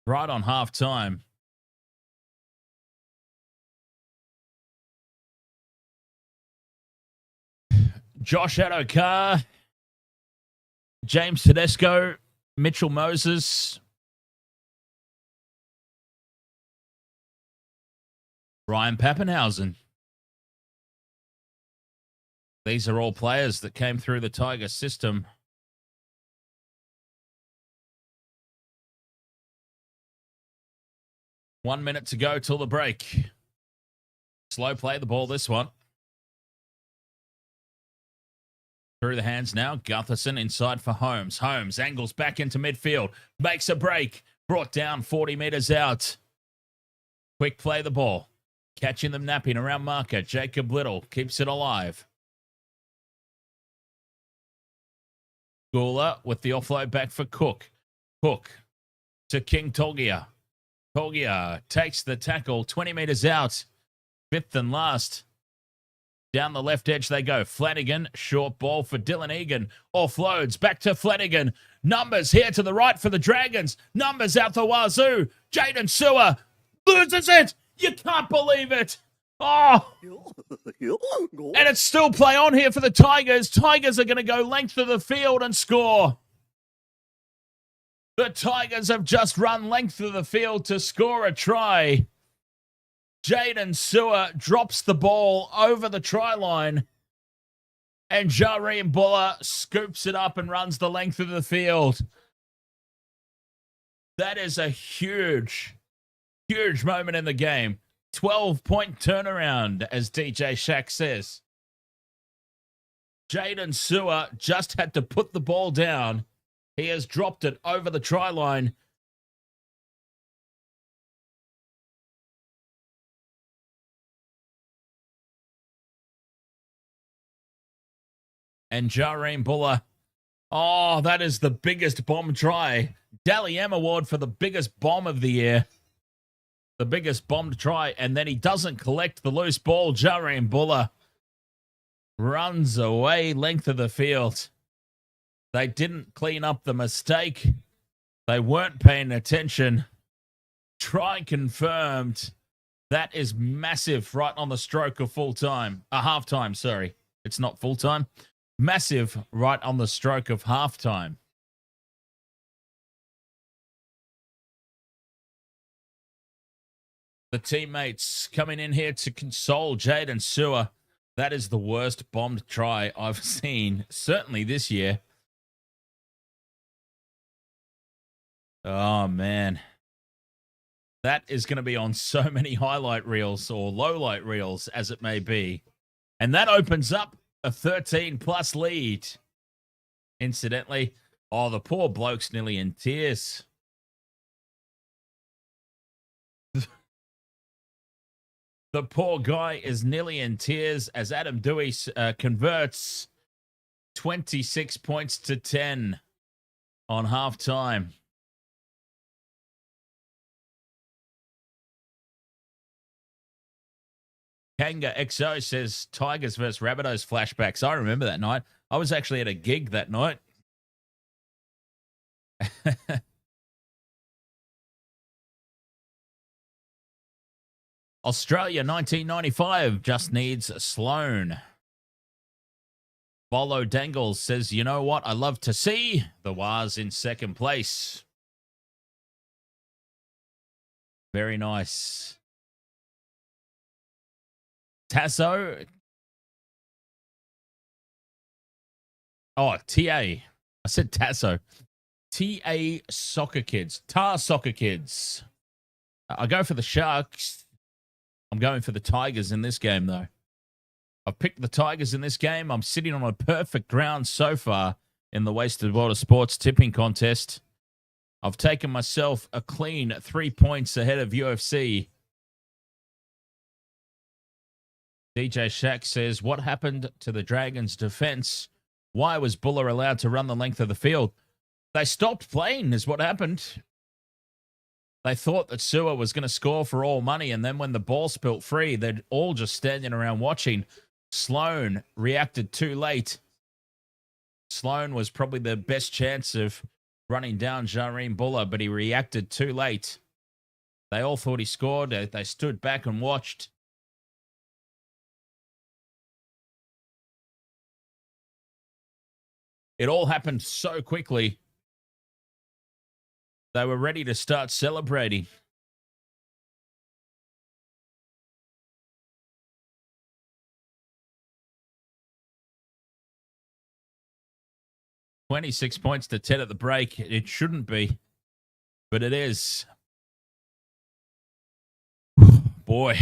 Right on half-time. Josh Adokar, James Tedesco, Mitchell Moses, Ryan Pappenhausen. These are all players that came through the Tiger system. One minute to go till the break. Slow play the ball, this one. Through the hands now. Gutherson inside for Holmes. Holmes angles back into midfield. Makes a break. Brought down 40 metres out. Quick play the ball. Catching them napping around marker. Jacob Little keeps it alive. Gula with the offload back for Cook. Cook to King Togia. Togia takes the tackle 20 metres out. Fifth and last. Down the left edge they go. Flanagan, short ball for Dylan Egan. Offloads back to Flanagan. Numbers here to the right for the Dragons. Numbers out the wazoo. Jaden Sewer loses it. You can't believe it. Oh. And it's still play on here for the Tigers. Tigers are going to go length of the field and score. The Tigers have just run length of the field to score a try. Jaden Sewer drops the ball over the try line. And Jareen Buller scoops it up and runs the length of the field. That is a huge, huge moment in the game. 12-point turnaround, as DJ Shaq says. Jaden Sewer just had to put the ball down. He has dropped it over the try line. And Jareen Buller. Oh, that is the biggest bomb try. Dally M Award for the biggest bomb of the year. The biggest bombed try. And then he doesn't collect the loose ball. Jareen Buller runs away length of the field. They didn't clean up the mistake. They weren't paying attention. Try confirmed. That is massive right on the stroke of halftime, sorry. It's not full time. Massive right on the stroke of halftime. The teammates coming in here to console Jaden Sewer. That is the worst bombed try I've seen, certainly this year. Oh, man. That is going to be on so many highlight reels or lowlight reels, as it may be. And that opens up a 13-plus lead. Incidentally, oh, the poor bloke's nearly in tears. The poor guy is nearly in tears as Adam Dewey converts 26 points to 10 on halftime. Kanga XO says Tigers versus Rabbitohs flashbacks. I remember that night. I was actually at a gig that night. Australia 1995 just needs Sloan. Bolo Dangles says, you know what I love to see? The Waz in second place. Very nice. Tasso. Oh, TA. I said Tasso. TA Soccer Kids. Tar Soccer Kids. I go for the Sharks. I'm going for the Tigers in this game, though. I've picked the Tigers in this game. I'm sitting on a perfect ground so far in the Wasted World of Sports tipping contest. I've taken myself a clean 3 points ahead of UFC. DJ Shack says, what happened to the Dragons' defense? Why was Buller allowed to run the length of the field? They stopped playing is what happened. They thought that Sewer was going to score for all money, and then when the ball spilt free, they'd all just standing around watching. Sloan reacted too late. Sloan was probably the best chance of running down Jareen Buller, but he reacted too late. They all thought he scored. They stood back and watched. It all happened so quickly. They were ready to start celebrating. $26 points to 10 at the break. It shouldn't be, but it is. Boy.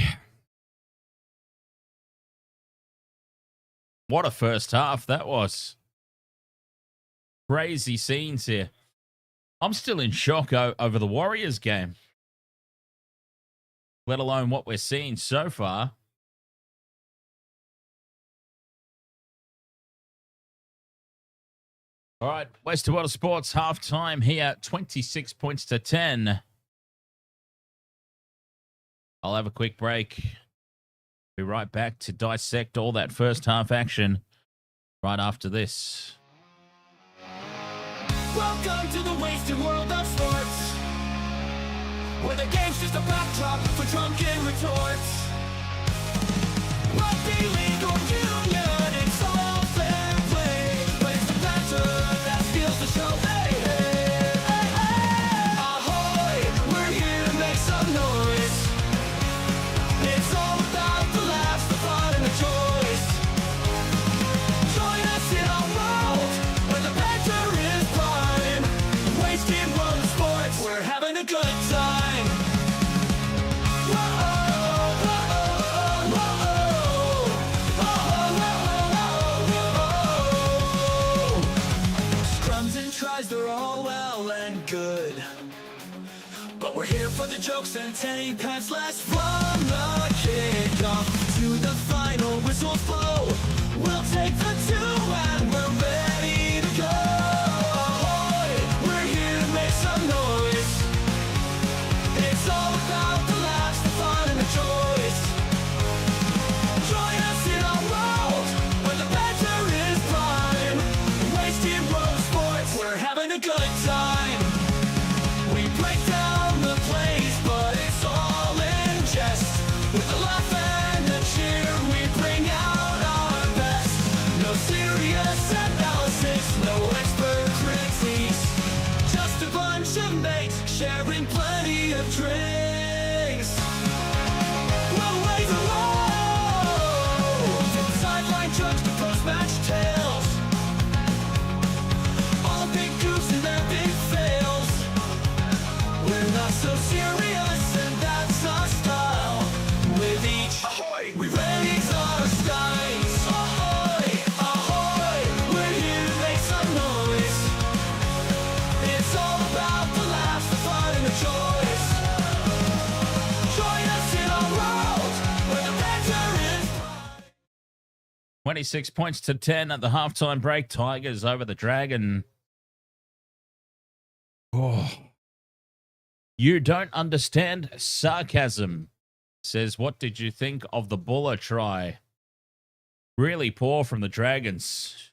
What a first half that was. Crazy scenes here. I'm still in shock over the Warriors game, let alone what we're seeing so far. All right, Wasted World of Sports halftime here, 26 points to 10. I'll have a quick break. Be right back to dissect all that first half action right after this. Welcome to the wasted world of sports, where the game's just a backdrop for drunken retorts. Rugby league or union, it's all fair play. Plays the banter that steals the show. Hey, hey, hey, hey. Ahoy, we're here to make some noise. It's all about the laughs, the fun, and the choice. Join us in our world where the banter is prime. Wasted world of sports, we're having a good time. Scrums and tries, they're all well and good, but we're here for the jokes and 10 pence less. From the kickoff to the final whistle blow, we'll take the two and we're drinks. We'll wave the road. Sideline jokes to post-match tales. All big goofs and their big fails. We're not so serious, and that's our style. With each ahoy, we raise our steins. Ahoy, ahoy, we're here to make some noise. It's all about the laughs, the fun, and the joys. Join us in our world where the banter is pride. 26 points to 10 at the halftime break. Tigers over the Dragon. Oh. You don't understand sarcasm. Says, what did you think of the Buller try? Really poor from the Dragons.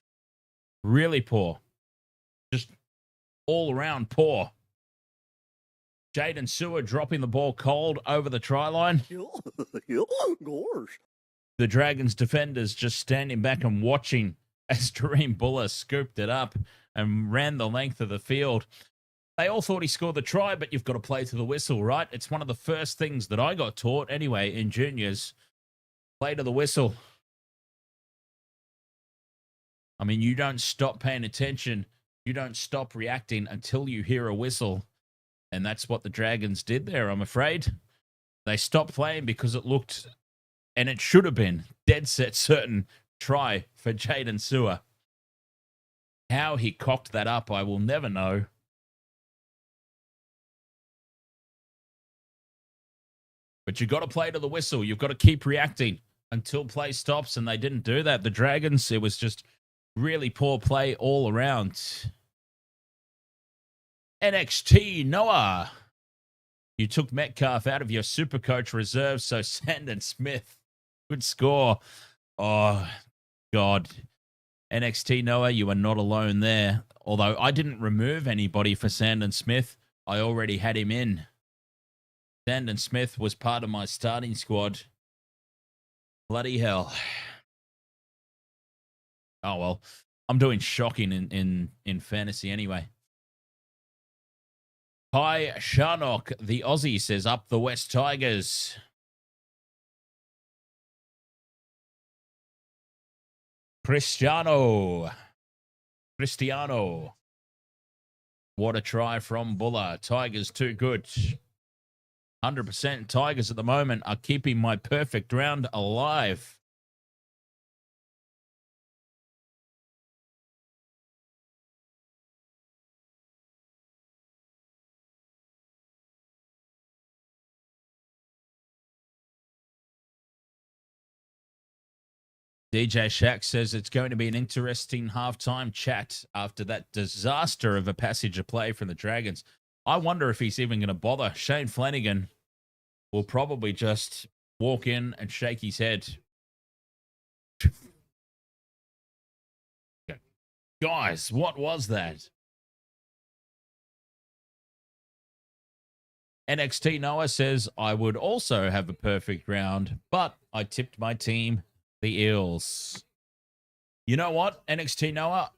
Really poor. Just all around poor. Jaden Sewer dropping the ball cold over the try line. Gosh. The Dragons defenders just standing back and watching as Dream Buller scooped it up and ran the length of the field. They all thought he scored the try, but you've got to play to the whistle, right? It's one of the first things that I got taught anyway in juniors. Play to the whistle. I mean, you don't stop paying attention. You don't stop reacting until you hear a whistle. And that's what the Dragons did there, I'm afraid. They stopped playing because it looked, and it should have been, dead set certain try for Jaden Sewer. How he cocked that up, I will never know. But you've got to play to the whistle. You've got to keep reacting until play stops, and they didn't do that. The Dragons, it was just really poor play all around. NXT Noah. You took Metcalf out of your Supercoach reserve, so Sandon Smith could score. Oh, God. NXT Noah, you are not alone there. Although I didn't remove anybody for Sandon Smith. I already had him in. Sandon Smith was part of my starting squad. Bloody hell. Oh, well. I'm doing shocking in fantasy anyway. Kai Sharnock, the Aussie, says, up the West Tigers. Cristiano. What a try from Buller. Tigers too good. 100% Tigers at the moment are keeping my perfect round alive. DJ Shack says it's going to be an interesting halftime chat after that disaster of a passage of play from the Dragons. I wonder if he's even going to bother. Shane Flanagan will probably just walk in and shake his head. Guys, what was that? NXT Noah says, I would also have a perfect round, but I tipped my team, the Eels. You know what, NXT Noah?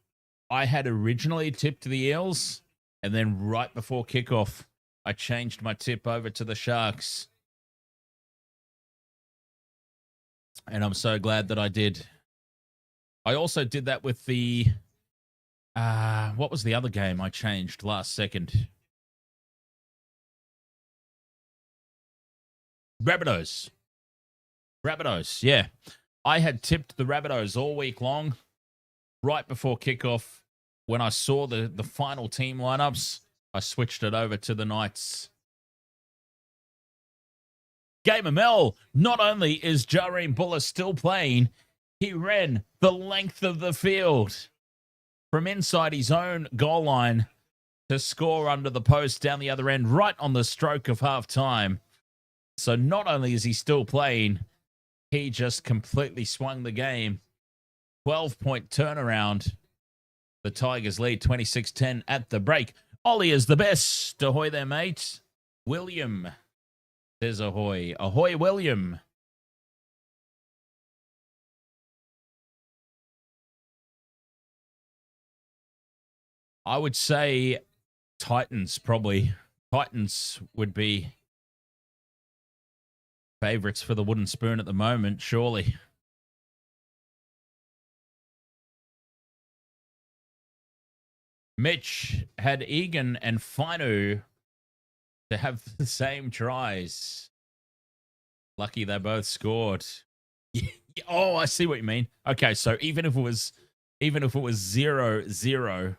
I had originally tipped the Eels, and then right before kickoff, I changed my tip over to the Sharks. And I'm so glad that I did. I also did that with the... what was the other game I changed last second? Rabbitohs, yeah. I had tipped the Rabbitohs all week long. Right before kickoff, when I saw the final team lineups, I switched it over to the Knights. Gamer Mel, not only is Jareem Buller still playing, he ran the length of the field from inside his own goal line to score under the post down the other end, right on the stroke of halftime. So not only is he still playing, he just completely swung the game. 12-point turnaround. The Tigers lead 26-10 at the break. Ollie is the best. Ahoy there, mate. William says ahoy. Ahoy, William. I would say Titans, probably. Titans would be favorites for the wooden spoon at the moment, surely. Mitch had Egan and Finu to have the same tries. Lucky they both scored. Oh, I see what you mean. Okay, so even if it was 0-0,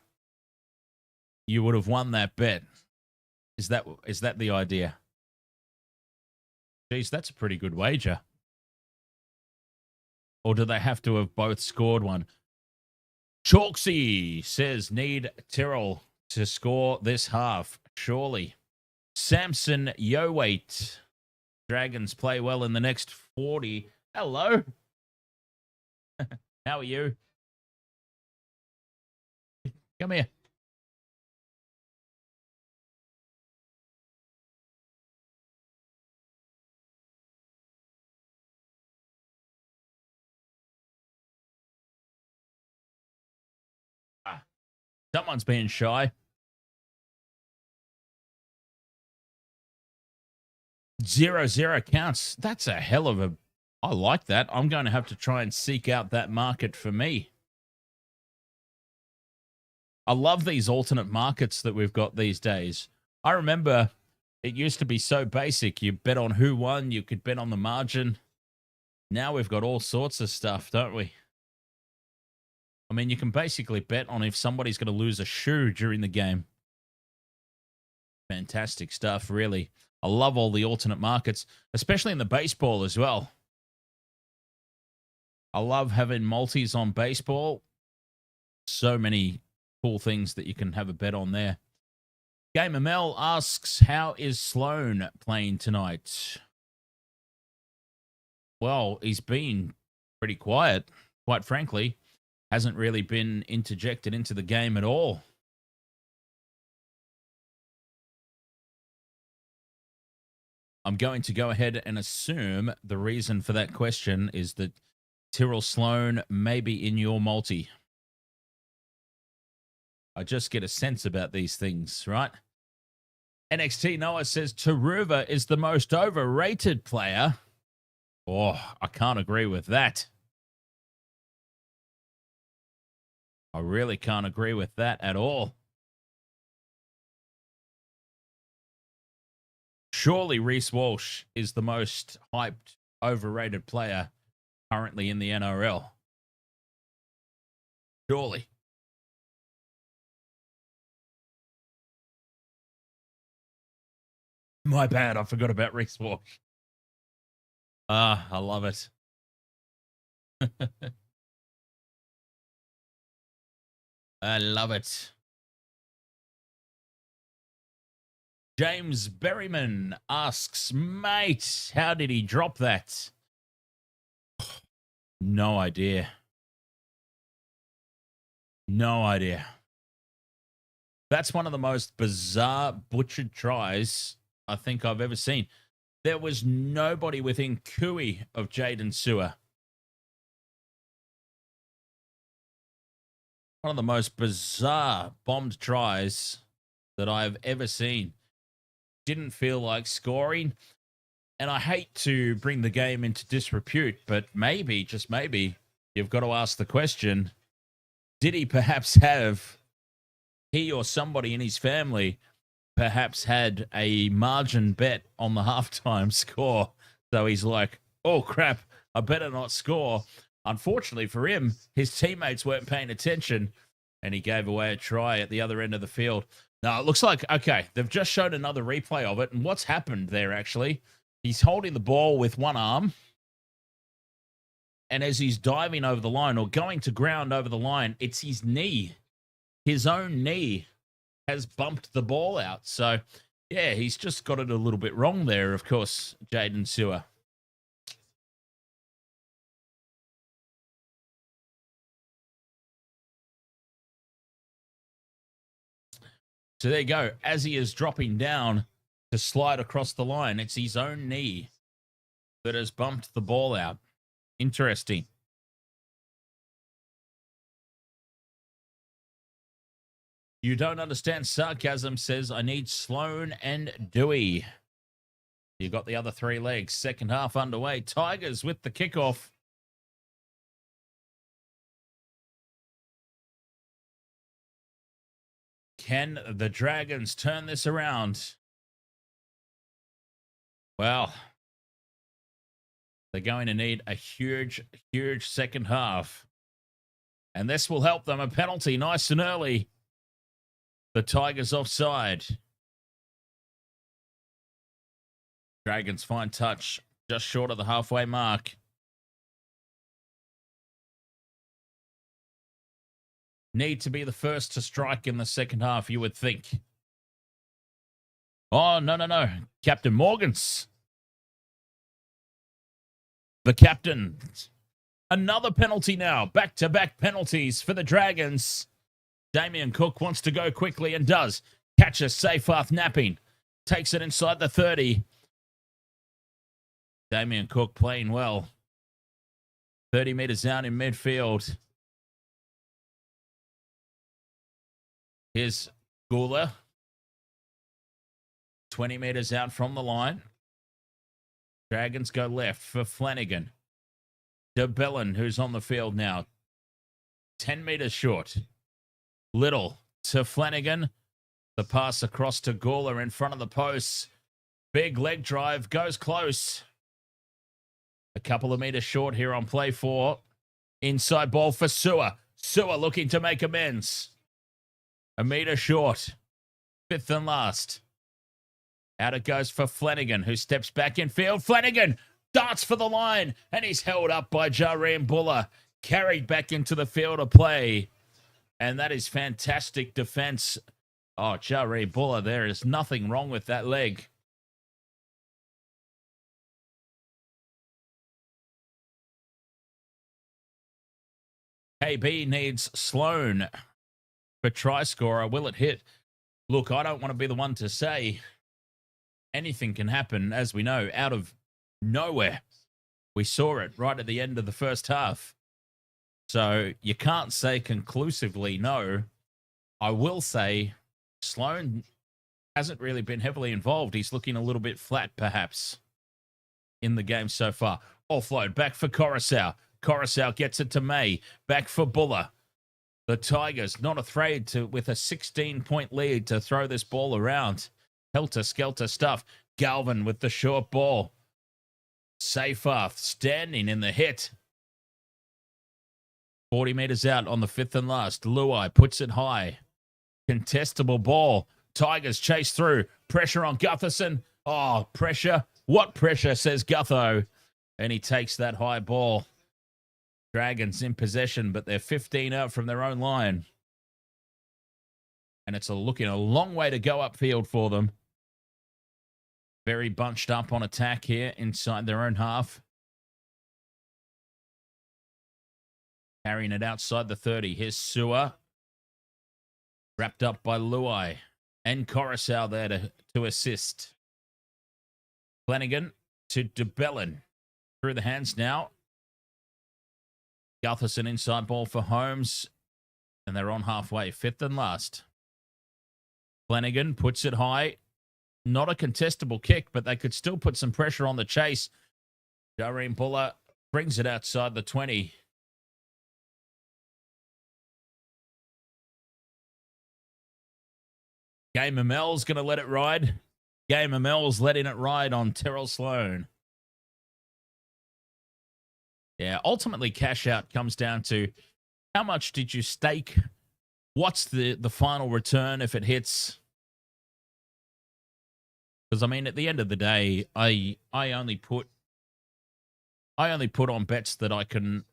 you would have won that bet. Is that the idea? Jeez, that's a pretty good wager. Or do they have to have both scored one? Chalksy says need Tyrrell to score this half, surely. Samson Yowait. Dragons play well in the next 40. Hello. How are you? Come here. Someone's being shy. 0-0 counts. That's a hell of a... I like that. I'm going to have to try and seek out that market for me. I love these alternate markets that we've got these days. I remember it used to be so basic. You bet on who won. You could bet on the margin. Now we've got all sorts of stuff, don't we? I mean, you can basically bet on if somebody's going to lose a shoe during the game. Fantastic stuff, really. I love all the alternate markets, especially in the baseball as well. I love having multis on baseball. So many cool things that you can have a bet on there. Gamer Mel asks, how is Sloan playing tonight? Well, he's been pretty quiet, quite frankly. Hasn't really been interjected into the game at all. I'm going to go ahead and assume the reason for that question is that Tyrrell Sloan may be in your multi. I just get a sense about these things, right? NXT Noah says Taruva is the most overrated player. Oh, I can't agree with that. I really can't agree with that at all. Surely Reece Walsh is the most hyped, overrated player currently in the NRL. Surely. My bad, I forgot about Reece Walsh. Ah, I love it. I love it. James Berryman asks, mate, how did he drop that? No idea. No idea. That's one of the most bizarre butchered tries I think I've ever seen. There was nobody within cooey of Jaden Sewer. One of the most bizarre bombed tries that I've ever seen. Didn't feel like scoring. And I hate to bring the game into disrepute, but maybe, just maybe, you've got to ask the question, did he perhaps have, he or somebody in his family perhaps had a margin bet on the halftime score? So he's like, oh, crap, I better not score. Unfortunately for him, his teammates weren't paying attention, and he gave away a try at the other end of the field. Now, it looks like, okay, they've just showed another replay of it, and what's happened there, actually, he's holding the ball with one arm, and as he's diving over the line or going to ground over the line, it's his knee. His own knee has bumped the ball out. So, yeah, he's just got it a little bit wrong there, of course, Jaden Sewer. So there you go. As he is dropping down to slide across the line, it's his own knee that has bumped the ball out. Interesting. You don't understand sarcasm, says I need Sloan and Dewey. You got the other three legs. Second half underway. Tigers with the kickoff. Can the Dragons turn this around? Well, they're going to need a huge, huge second half. And this will help them. A penalty nice and early. The Tigers offside. Dragons fine touch just short of the halfway mark. Need to be the first to strike in the second half, you would think. Oh, no. Captain Morgans. The captain. Another penalty now. Back-to-back penalties for the Dragons. Damien Cook wants to go quickly and does. Catches Seyfarth napping. Takes it inside the 30. Damien Cook playing well. 30 metres out in midfield. Here's Gula. 20 metres out from the line. Dragons go left for Flanagan. De Bellin, who's on the field now. 10 metres short. Little to Flanagan. The pass across to Gula in front of the posts. Big leg drive. Goes close. A couple of metres short here on play 4. Inside ball for Sewer. Sewer looking to make amends. A metre short. Fifth and last. Out it goes for Flanagan, who steps back in field. Flanagan darts for the line, and he's held up by Jareem Buller. Carried back into the field of play. And that is fantastic defence. Oh, Jareem Buller, there is nothing wrong with that leg. KB needs Sloan for try scorer. Will it hit? Look, I don't want to be the one to say anything can happen, as we know, out of nowhere. We saw it right at the end of the first half. So you can't say conclusively no. I will say Sloan hasn't really been heavily involved. He's looking a little bit flat, perhaps, in the game so far. Offload back for Coruscant. Coruscant gets it to May. Back for Buller. The Tigers not afraid to, with a 16-point lead, to throw this ball around. Helter-skelter stuff. Galvin with the short ball. Seyfarth standing in the hit. 40 metres out on the fifth and last. Luai puts it high. Contestable ball. Tigers chase through. Pressure on Gutherson. Oh, pressure. What pressure, says Gutho. And he takes that high ball. Dragons in possession, but they're 15 out from their own line. And it's looking a long way to go upfield for them. Very bunched up on attack here inside their own half. Carrying it outside the 30. Here's Sewer. Wrapped up by Luai. And Coruscant there to assist. Flanagan to De Bellin. Through the hands now. Gutherson inside ball for Holmes. And they're on halfway. Fifth and last. Flanagan puts it high. Not a contestable kick, but they could still put some pressure on the chase. Jareem Buller brings it outside the 20. Gamer Mel's going to let it ride. Gamer Mel's letting it ride on Terrell Sloan. Yeah, ultimately cash out comes down to how much did you stake? What's the final return if it hits? Because I mean, at the end of the day, I only put on bets that I can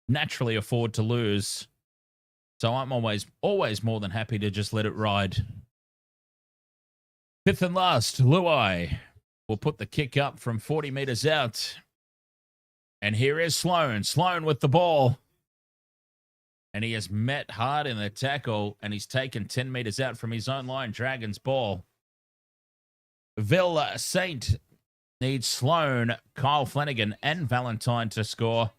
naturally afford to lose. So I'm always more than happy to just let it ride. Fifth and last, Luai will put the kick up from 40 metres out. And here is Sloan. Sloan with the ball. And he has met hard in the tackle, and he's taken 10 metres out from his own line. Dragons ball. Villa Saint needs Sloan, Kyle Flanagan, and Valentine to score.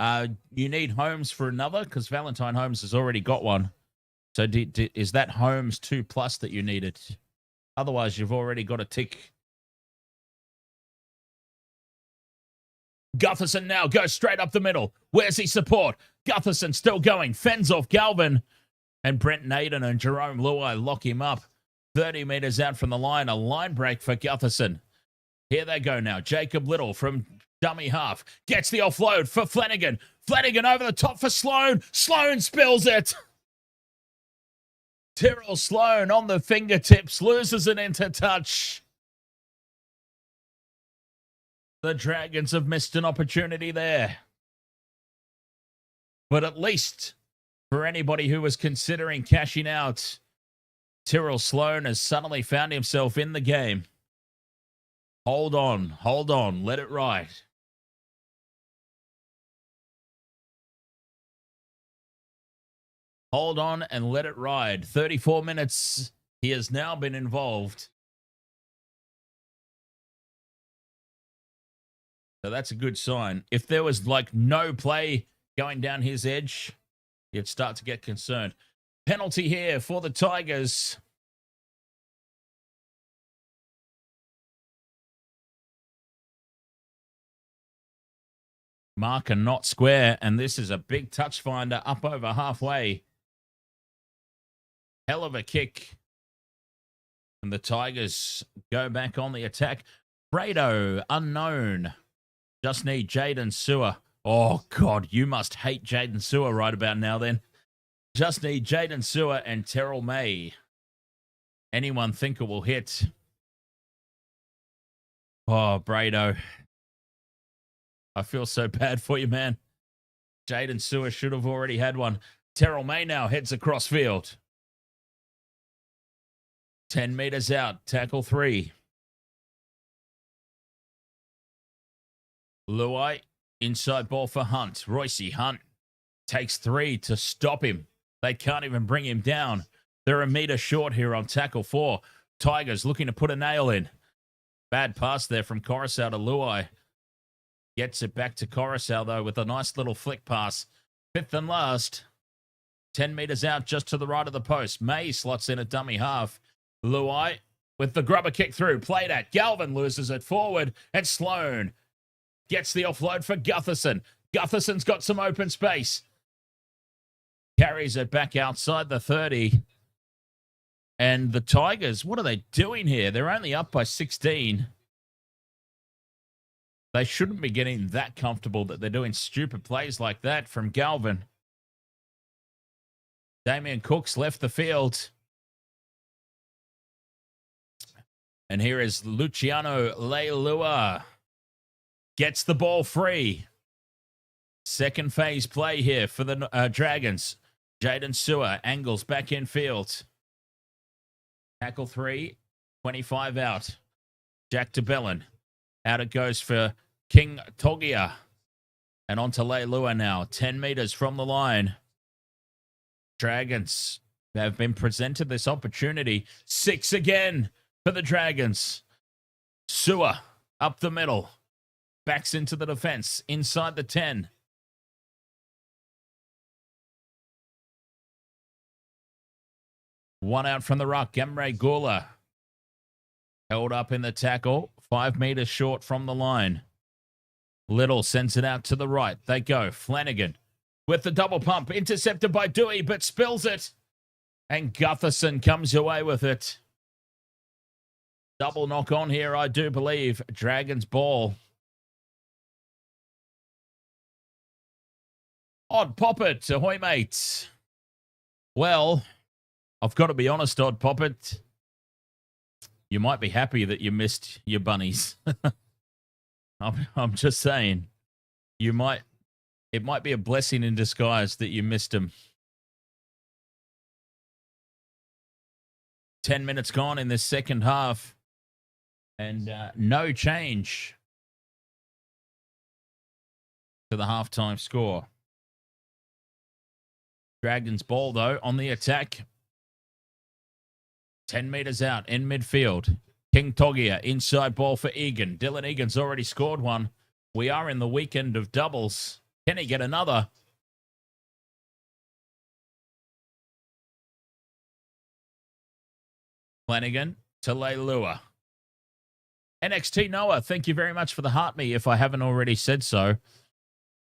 You need Holmes for another, because Valentine Holmes has already got one. So is that Holmes 2+ that you needed? Otherwise, you've already got a tick. Gutherson now goes straight up the middle. Where's his support? Gutherson still going. Fends off Galvin. And Brent Naden and Jerome Luai lock him up. 30 metres out from the line. A line break for Gutherson. Here they go now. Jacob Little from dummy half. Gets the offload for Flanagan. Flanagan over the top for Sloan. Sloan spills it. Tyrrell Sloan on the fingertips. Loses it into touch. The Dragons have missed an opportunity there. But at least for anybody who was considering cashing out, Tyrrell Sloan has suddenly found himself in the game. Hold on, let it ride. Hold on and let it ride. 34 minutes, he has now been involved. So that's a good sign. If there was like no play going down his edge, you'd start to get concerned. Penalty here for the Tigers. Marker not square, and this is a big touch finder up over halfway. Hell of a kick. And the Tigers go back on the attack. Brado, unknown. Just need Jaden Sewer. Oh, God, you must hate Jaden Sewer right about now then. Just need Jaden Sewer and Terrell May. Anyone think it will hit? Oh, Brado. I feel so bad for you, man. Jaden Sewer should have already had one. Terrell May now heads across field. 10 metres out. Tackle 3. Luai. Inside ball for Hunt. Royce Hunt takes 3 to stop him. They can't even bring him down. They're a metre short here on tackle 4. Tigers looking to put a nail in. Bad pass there from Coruscant to Luai. Gets it back to Coruscant, though, with a nice little flick pass. 5th and last. 10 metres out just to the right of the post. May slots in a dummy half. Luai with the grubber kick through. Played at. Galvin loses it forward. And Sloan gets the offload for Gutherson. Gutherson's got some open space. Carries it back outside the 30. And the Tigers, what are they doing here? They're only up by 16. They shouldn't be getting that comfortable that they're doing stupid plays like that from Galvin. Damien Cook's left the field. And here is Luciano Leilua. Gets the ball free. Second phase play here for the Dragons. Jaden Sewer angles back in field. Tackle 3, 25 out. Jack DeBellin. Out it goes for King Togia. And on to Leilua now. 10 metres from the line. Dragons have been presented this opportunity. 6 again for the Dragons. Sewer up the middle. Backs into the defense. Inside the 10. One out from the ruck. Emre Gula. Held up in the tackle. 5 metres short from the line. Little sends it out to the right. They go. Flanagan with the double pump. Intercepted by Dewey, but spills it. And Gutherson comes away with it. Double knock on here, I do believe. Dragons ball. Odd Poppet, ahoy mates. Well, I've got to be honest, Odd Poppet. You might be happy that you missed your bunnies. I'm just saying. It might be a blessing in disguise that you missed them. 10 minutes gone in this second half. And no change to the halftime score. Dragons ball, though, on the attack. 10 metres out in midfield. King Togia, inside ball for Egan. Dylan Egan's already scored one. We are in the weekend of doubles. Can he get another? Flanagan to Leilua. NXT Noah, thank you very much for the heart me if I haven't already said so.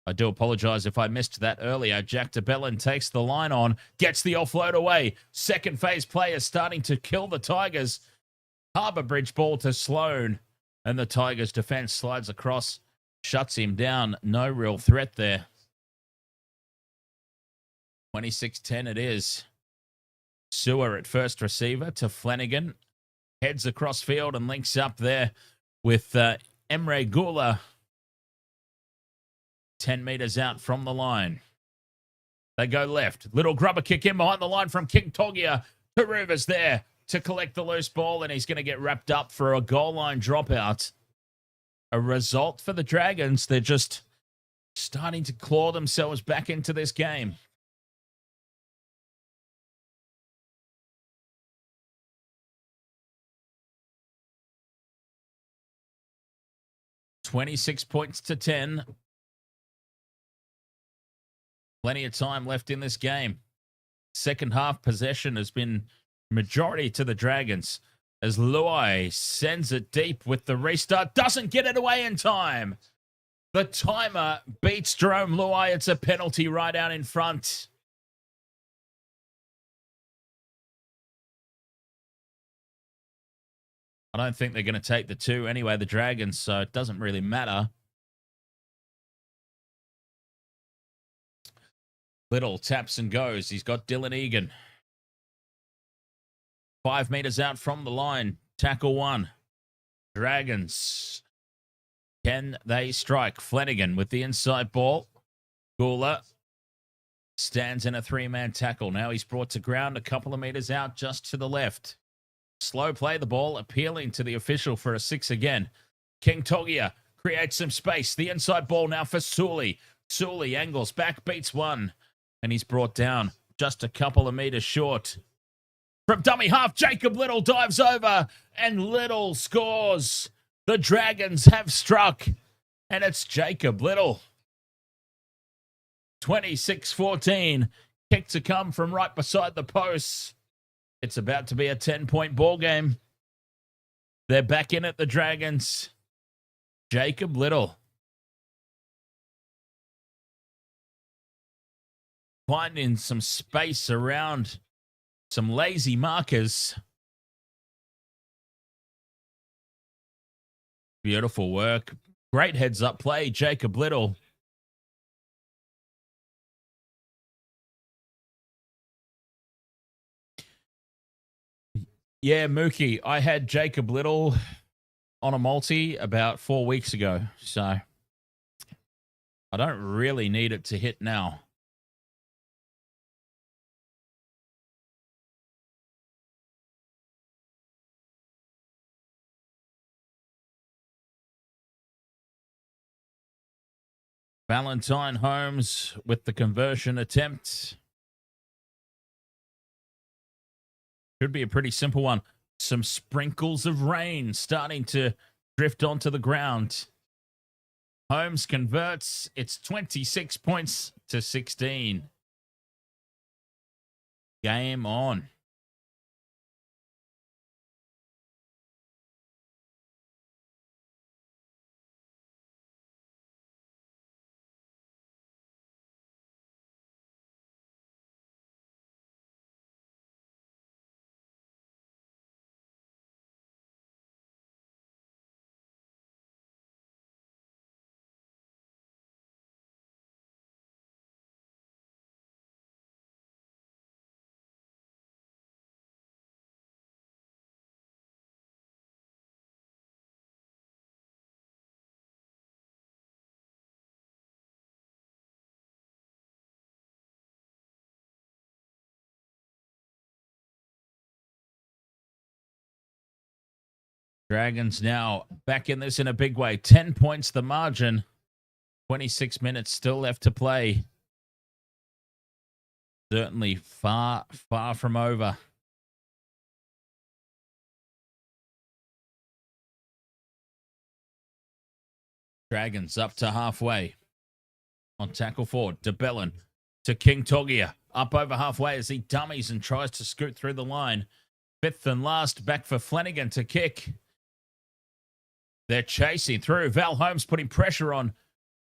I do apologize if I missed that earlier. Jack DeBellin takes the line on, gets the offload away. Second phase player starting to kill the Tigers. Harbour Bridge ball to Sloan. And the Tigers defense slides across, shuts him down. No real threat there. 26-10 it is. Sewer at first receiver to Flanagan. Heads across field and links up there with Emre Gula. 10 meters out from the line. They go left. Little grubber kick in behind the line from King Togia. Taruva's there to collect the loose ball, and he's going to get wrapped up for a goal line dropout. A result for the Dragons. They're just starting to claw themselves back into this game. $26-10. Plenty of time left in this game. Second half possession has been majority to the Dragons as Luai sends it deep with the restart. Doesn't get it away in time. The timer beats Jerome Luai. It's a penalty right out in front. I don't think they're going to take the two anyway, the Dragons, so it doesn't really matter. Little taps and goes. He's got Dylan Egan. 5 meters out from the line. Tackle one. Dragons. Can they strike? Flanagan with the inside ball. Gula stands in a 3-man tackle. Now he's brought to ground a couple of meters out just to the left. Slow play the ball, appealing to the official for a 6 again. King Togia creates some space. The inside ball now for Sully. Sully angles back, beats one. And he's brought down just a couple of meters short. From dummy half, Jacob Little dives over, and Little scores. The Dragons have struck, and it's Jacob Little. 26-14. Kick to come from right beside the posts. It's about to be a 10-point ball game. They're back in it, the Dragons. Jacob Little. Finding some space around some lazy markers. Beautiful work. Great heads-up play, Jacob Little. Yeah, Mookie, I had Jacob Little on a multi about 4 weeks ago, so I don't really need it to hit now. Valentine Holmes with the conversion attempt. Should be a pretty simple one. Some sprinkles of rain starting to drift onto the ground. Holmes converts. It's 26 points to 16. Game on. Dragons now back in this in a big way. 10 points the margin. 26 minutes still left to play. Certainly far, far from over. Dragons up to halfway. On tackle forward, DeBellin to King Togia. Up over halfway as he dummies and tries to scoot through the line. Fifth and last, back for Flanagan to kick. They're chasing through. Val Holmes putting pressure on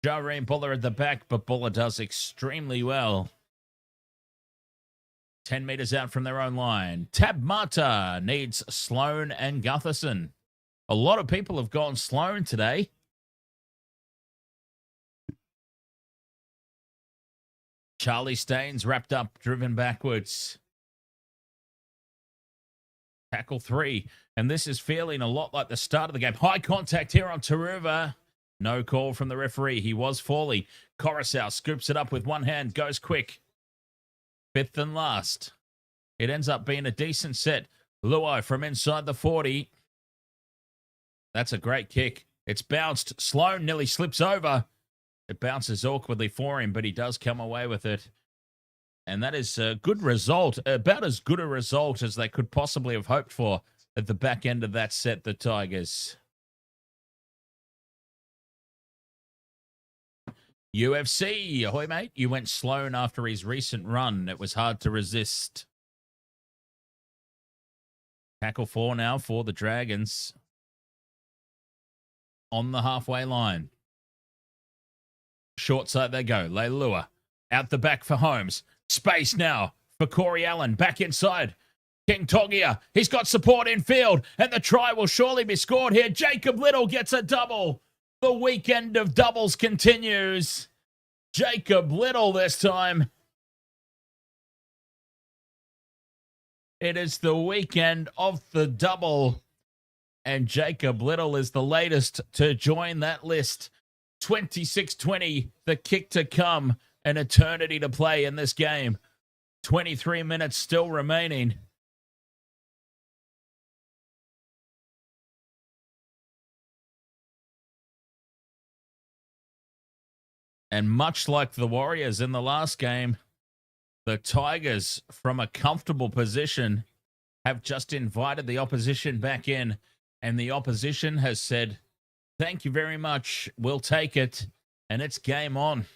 Jareen Buller at the back, but Buller does extremely well. 10 meters out from their own line. Tab Mata needs Sloan and Gutherson. A lot of people have gone Sloan today. Charlie Staines wrapped up, driven backwards. Tackle 3. And this is feeling a lot like the start of the game. High contact here on Taruva. No call from the referee. He was falling. Coruscant scoops it up with one hand. Goes quick. 5th and last. It ends up being a decent set. Luai from inside the 40. That's a great kick. It's bounced. Sloan nearly slips over. It bounces awkwardly for him, but he does come away with it. And that is a good result. About as good a result as they could possibly have hoped for at the back end of that set, the Tigers. UFC. Ahoy, mate. You went Sloan after his recent run. It was hard to resist. Tackle 4 now for the Dragons. On the halfway line. Short side they go. Leilua. Out the back for Holmes. Space now for Corey Allen. Back inside. King Togia. He's got support in field. And the try will surely be scored here. Jacob Little gets a double. The weekend of doubles continues. Jacob Little this time. It is the weekend of the double. And Jacob Little is the latest to join that list. 26-20, the kick to come. An eternity to play in this game. 23 minutes still remaining. And much like the Warriors in the last game, the Tigers, from a comfortable position, have just invited the opposition back in. And the opposition has said, thank you very much. We'll take it. And it's game on.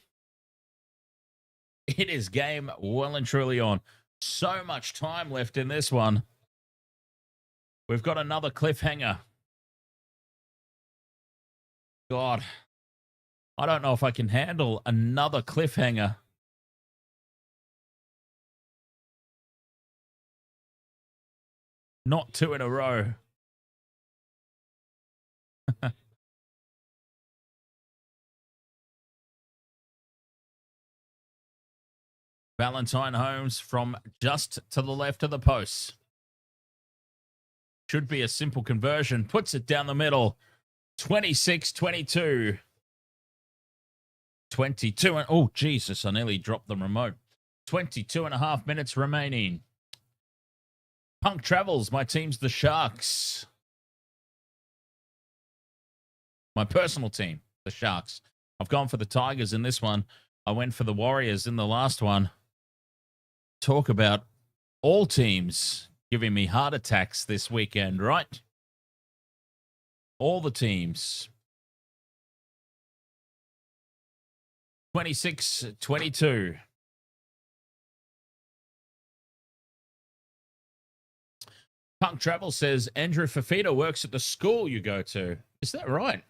It is game well and truly on. So much time left in this one. We've got another cliffhanger. God, I don't know if I can handle another cliffhanger. Not 2 in a row. Valentine Holmes from just to the left of the post. Should be a simple conversion. Puts it down the middle. 26-22. 22 and... Oh, Jesus, I nearly dropped the remote. 22 and a half minutes remaining. Punk travels. My team's the Sharks. My personal team, the Sharks. I've gone for the Tigers in this one. I went for the Warriors in the last one. Talk about all teams giving me heart attacks this weekend, right? All the teams. 26-22. Punk Travel says Andrew Fafita works at the school you go to. Is that right?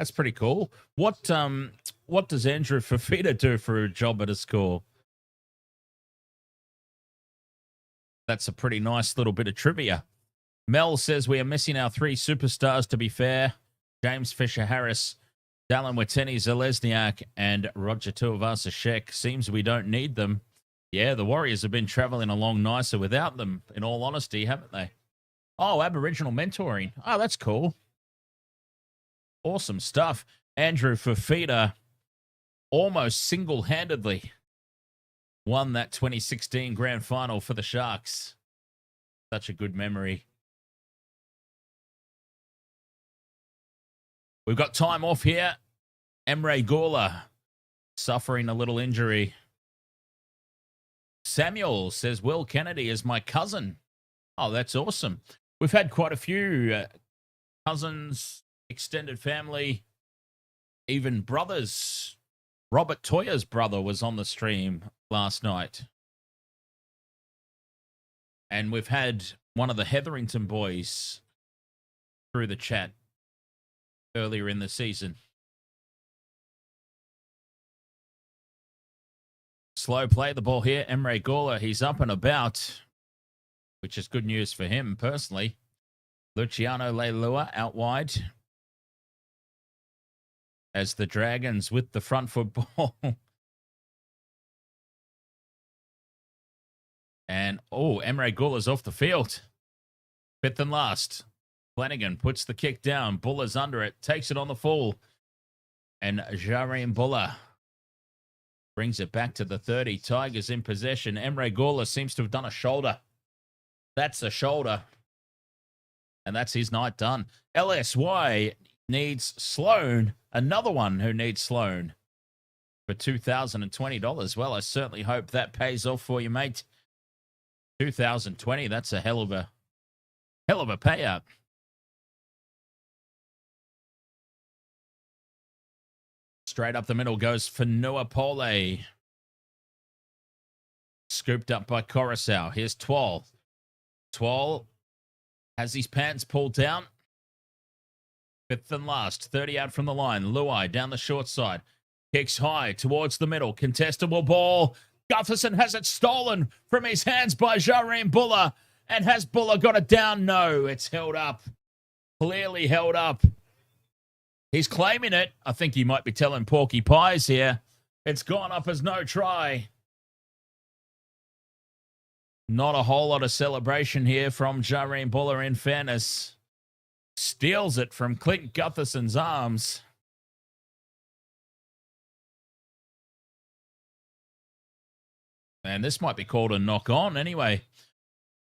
That's pretty cool. What does Andrew Fafita do for a job at a school? That's a pretty nice little bit of trivia. Mel says we are missing our 3 superstars, to be fair. James Fisher-Harris, Dallin Watene-Zalesniak, and Roger Tuivasa-Sheck. Seems we don't need them. Yeah, the Warriors have been traveling along nicer without them, in all honesty, haven't they? Oh, Aboriginal mentoring. Oh, that's cool. Awesome stuff. Andrew Fafita almost single-handedly won that 2016 grand final for the Sharks. Such a good memory. We've got time off here. Emre Gula suffering a little injury. Samuel says, Will Kennedy is my cousin. Oh, that's awesome. We've had quite a few cousins, extended family, even brothers. Robert Toya's brother was on the stream last night. And we've had one of the Hetherington boys through the chat. earlier in the season. Slow play the ball here. Emre Gawler, he's up and about, which is good news for him personally. Luciano Leilua out wide as the Dragons with the front foot ball. And, Emre Gawler's off the field. Fifth and last. Flanagan puts the kick down. Buller's under it. Takes it on the full. And Jareen Buller brings it back to the 30. Tigers in possession. Emre Gawler seems to have done a shoulder. That's a shoulder. And that's his night done. LSY needs Sloan. Another one who needs Sloan for $2,020. Well, I certainly hope that pays off for you, mate. 2020, that's a hell of a payout. Straight up the middle goes Fanua Pole. Scooped up by Coruscant. Here's Twal. Twal has his pants pulled down. Fifth and last. 30 out from the line. Luai down the short side. Kicks high towards the middle. Contestable ball. Gutherson has it stolen from his hands by Jareen Buller. And has Buller got it down? No, it's held up. Clearly held up. He's claiming it. I think he might be telling Porky Pies here. It's gone up as no try. Not a whole lot of celebration here from Jareen Buller, in fairness. Steals it from Clint Gutherson's arms. And this might be called a knock-on anyway.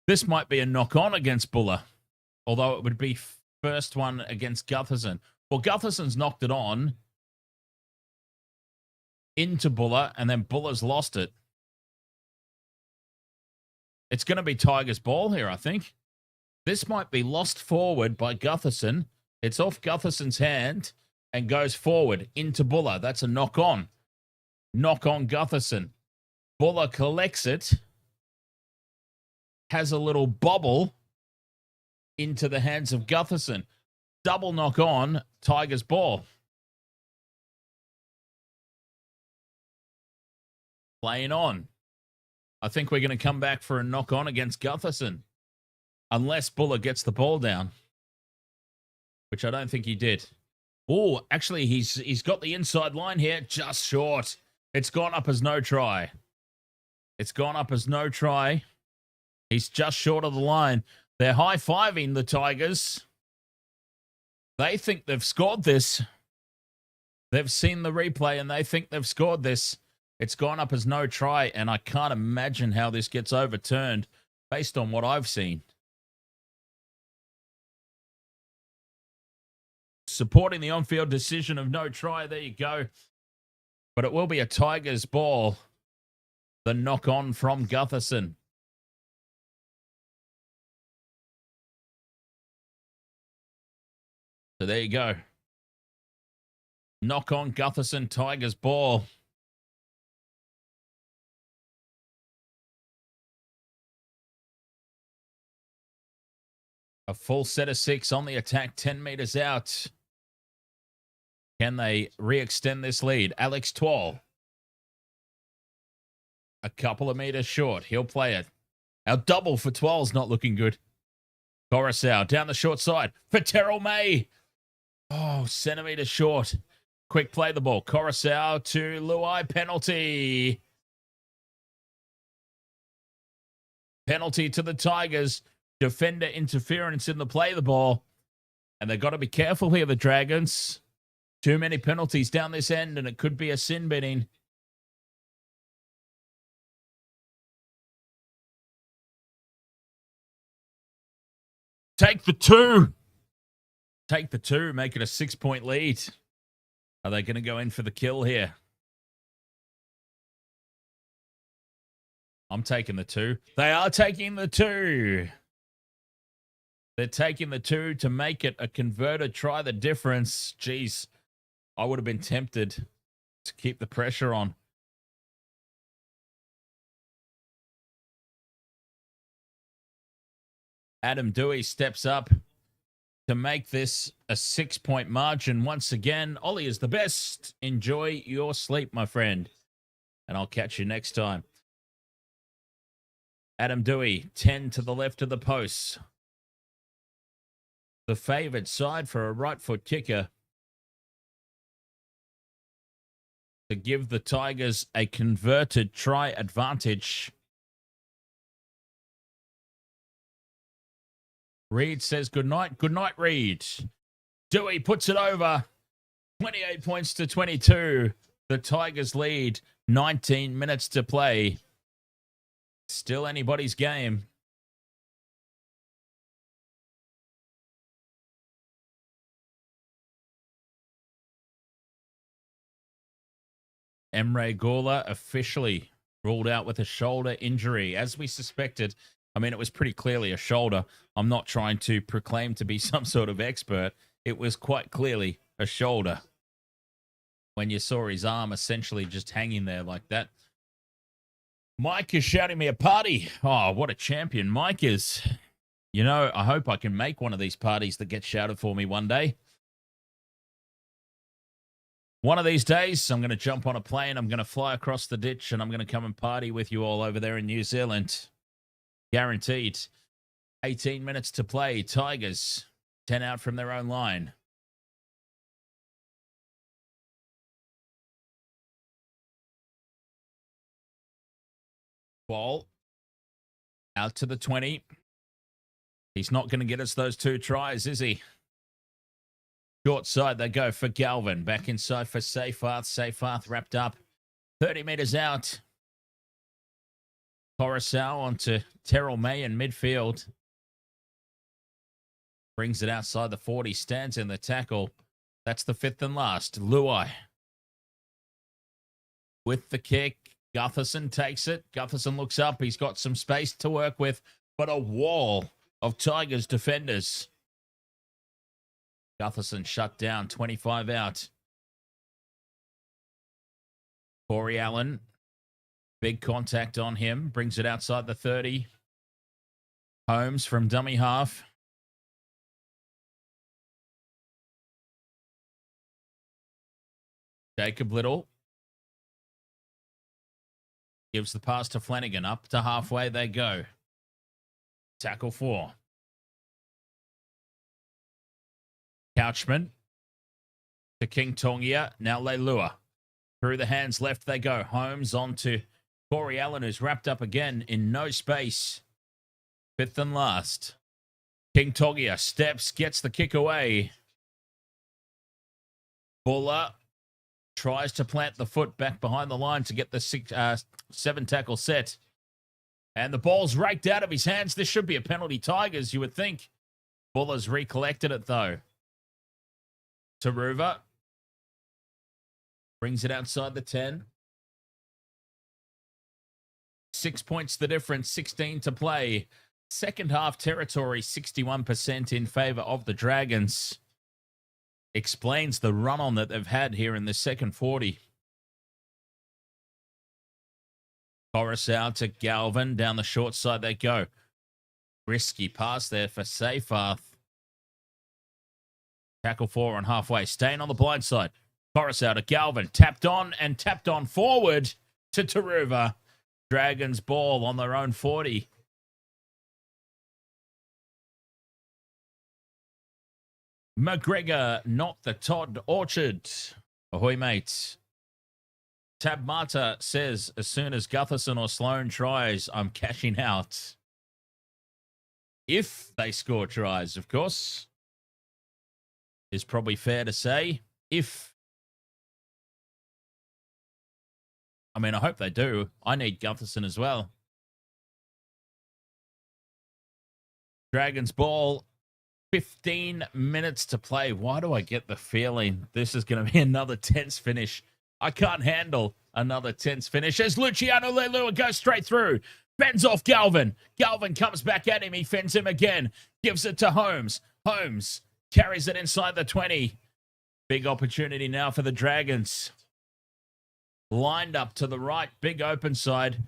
This might be a knock-on against Buller. Although it would be first one against Gutherson. Well, Gutherson's knocked it on into Buller, and then Buller's lost it. It's going to be Tigers' ball here, I think. This might be lost forward by Gutherson. It's off Gutherson's hand and goes forward into Buller. That's a knock-on. Knock-on Gutherson. Buller collects it. Has a little bobble into the hands of Gutherson. Double knock-on, Tigers' ball. Playing on. I think we're going to come back for a knock-on against Gutherson. Unless Buller gets the ball down. Which I don't think he did. Oh, actually, he's got the inside line here. Just short. It's gone up as no try. It's gone up as no try. He's just short of the line. They're high-fiving the Tigers. They think they've scored this. They've seen the replay and they think they've scored this. It's gone up as no try, and I can't imagine how this gets overturned based on what I've seen. Supporting the on-field decision of no try. There you go. But it will be a Tigers ball. The knock-on from Gutherson. So there you go. Knock-on Gutherson, Tigers ball. A full set of 6 on the attack, 10 meters out. Can they re-extend this lead? Alex Twal. A couple of meters short. He'll play it. Our double for Twal's not looking good. Coruscant down the short side for Terrell May. Oh, centimeter short. Quick play the ball. Coruscant to Luai. Penalty. Penalty to the Tigers. Defender interference in the play the ball. And they've got to be careful here, the Dragons. Too many penalties down this end, and it could be a sin binning. Take the 2. Take the 2. Make it a 6-point lead. Are they going to go in for the kill here? I'm taking the 2. They are taking the 2. They're taking the 2 to make it a converted try the difference. Jeez, I would have been tempted to keep the pressure on. Adam Dewey steps up to make this a 6-point margin. Once again, Ollie is the best. Enjoy your sleep, my friend. And I'll catch you next time. Adam Dewey, 10 to the left of the posts. The favoured side for a right foot kicker to give the Tigers a converted try advantage. Reed says good night. Good night, Reed. Dewey puts it over. 28 points to 22. The Tigers lead. 19 minutes to play. Still anybody's game. Emre Gula officially ruled out with a shoulder injury, as we suspected. I mean, it was pretty clearly a shoulder. I'm not trying to proclaim to be some sort of expert. It was quite clearly a shoulder when you saw his arm essentially just hanging there like that. Mike is shouting me a party. Oh, what a champion Mike is. You know, I hope I can make one of these parties that gets shouted for me one day. One of these days, I'm going to jump on a plane, I'm going to fly across the ditch, and I'm going to come and party with you all over there in New Zealand. Guaranteed. 18 minutes to play. Tigers, 10 out from their own line. Ball out to the 20. He's not going to get us those 2 tries, is he? Short side, they go for Galvin. Back inside for Seyfarth. Seyfarth wrapped up. 30 metres out. Coruscant onto Terrell May in midfield. Brings it outside the 40. Stands in the tackle. That's the 5th and last. Luai. With the kick. Gutherson takes it. Gutherson looks up. He's got some space to work with. But a wall of Tigers defenders. Gutherson shut down, 25 out. Corey Allen, big contact on him, brings it outside the 30. Holmes from dummy half. Jacob Little gives the pass to Flanagan. Up to halfway they go. Tackle 4. Couchman to King Tongia. Now Leilua. Through the hands left they go. Holmes on to Corey Allen, who's wrapped up again in no space. 5th and last. King Tongia steps, gets the kick away. Buller tries to plant the foot back behind the line to get the 7 tackle set. And the ball's raked out of his hands. This should be a penalty, Tigers, you would think. Buller's recollected it, though. Taruva brings it outside the 10. 6 points the difference, 16 to play. Second half territory, 61% in favour of the Dragons. Explains the run-on that they've had here in the second 40. Coruscant to Galvin. Down the short side they go. Risky pass there for Seyfarth. Tackle 4 on halfway. Staying on the blind side. Coruscant to Galvin. Tapped on and tapped on forward to Taruva. Dragons ball on their own 40. McGregor, not the Todd Orchard. Ahoy, mates. Tab Mata says, as soon as Gutherson or Sloan tries, I'm cashing out. If they score tries, of course. Is probably fair to say. If. I mean, I hope they do. I need Gutherson as well. Dragons ball. 15 minutes to play. Why do I get the feeling this is going to be another tense finish? I can't handle another tense finish as Luciano Leilua goes straight through. Bends off Galvin. Galvin comes back at him. He fends him again. Gives it to Holmes. Holmes carries it inside the 20. Big opportunity now for the Dragons. Lined up to the right. Big open side.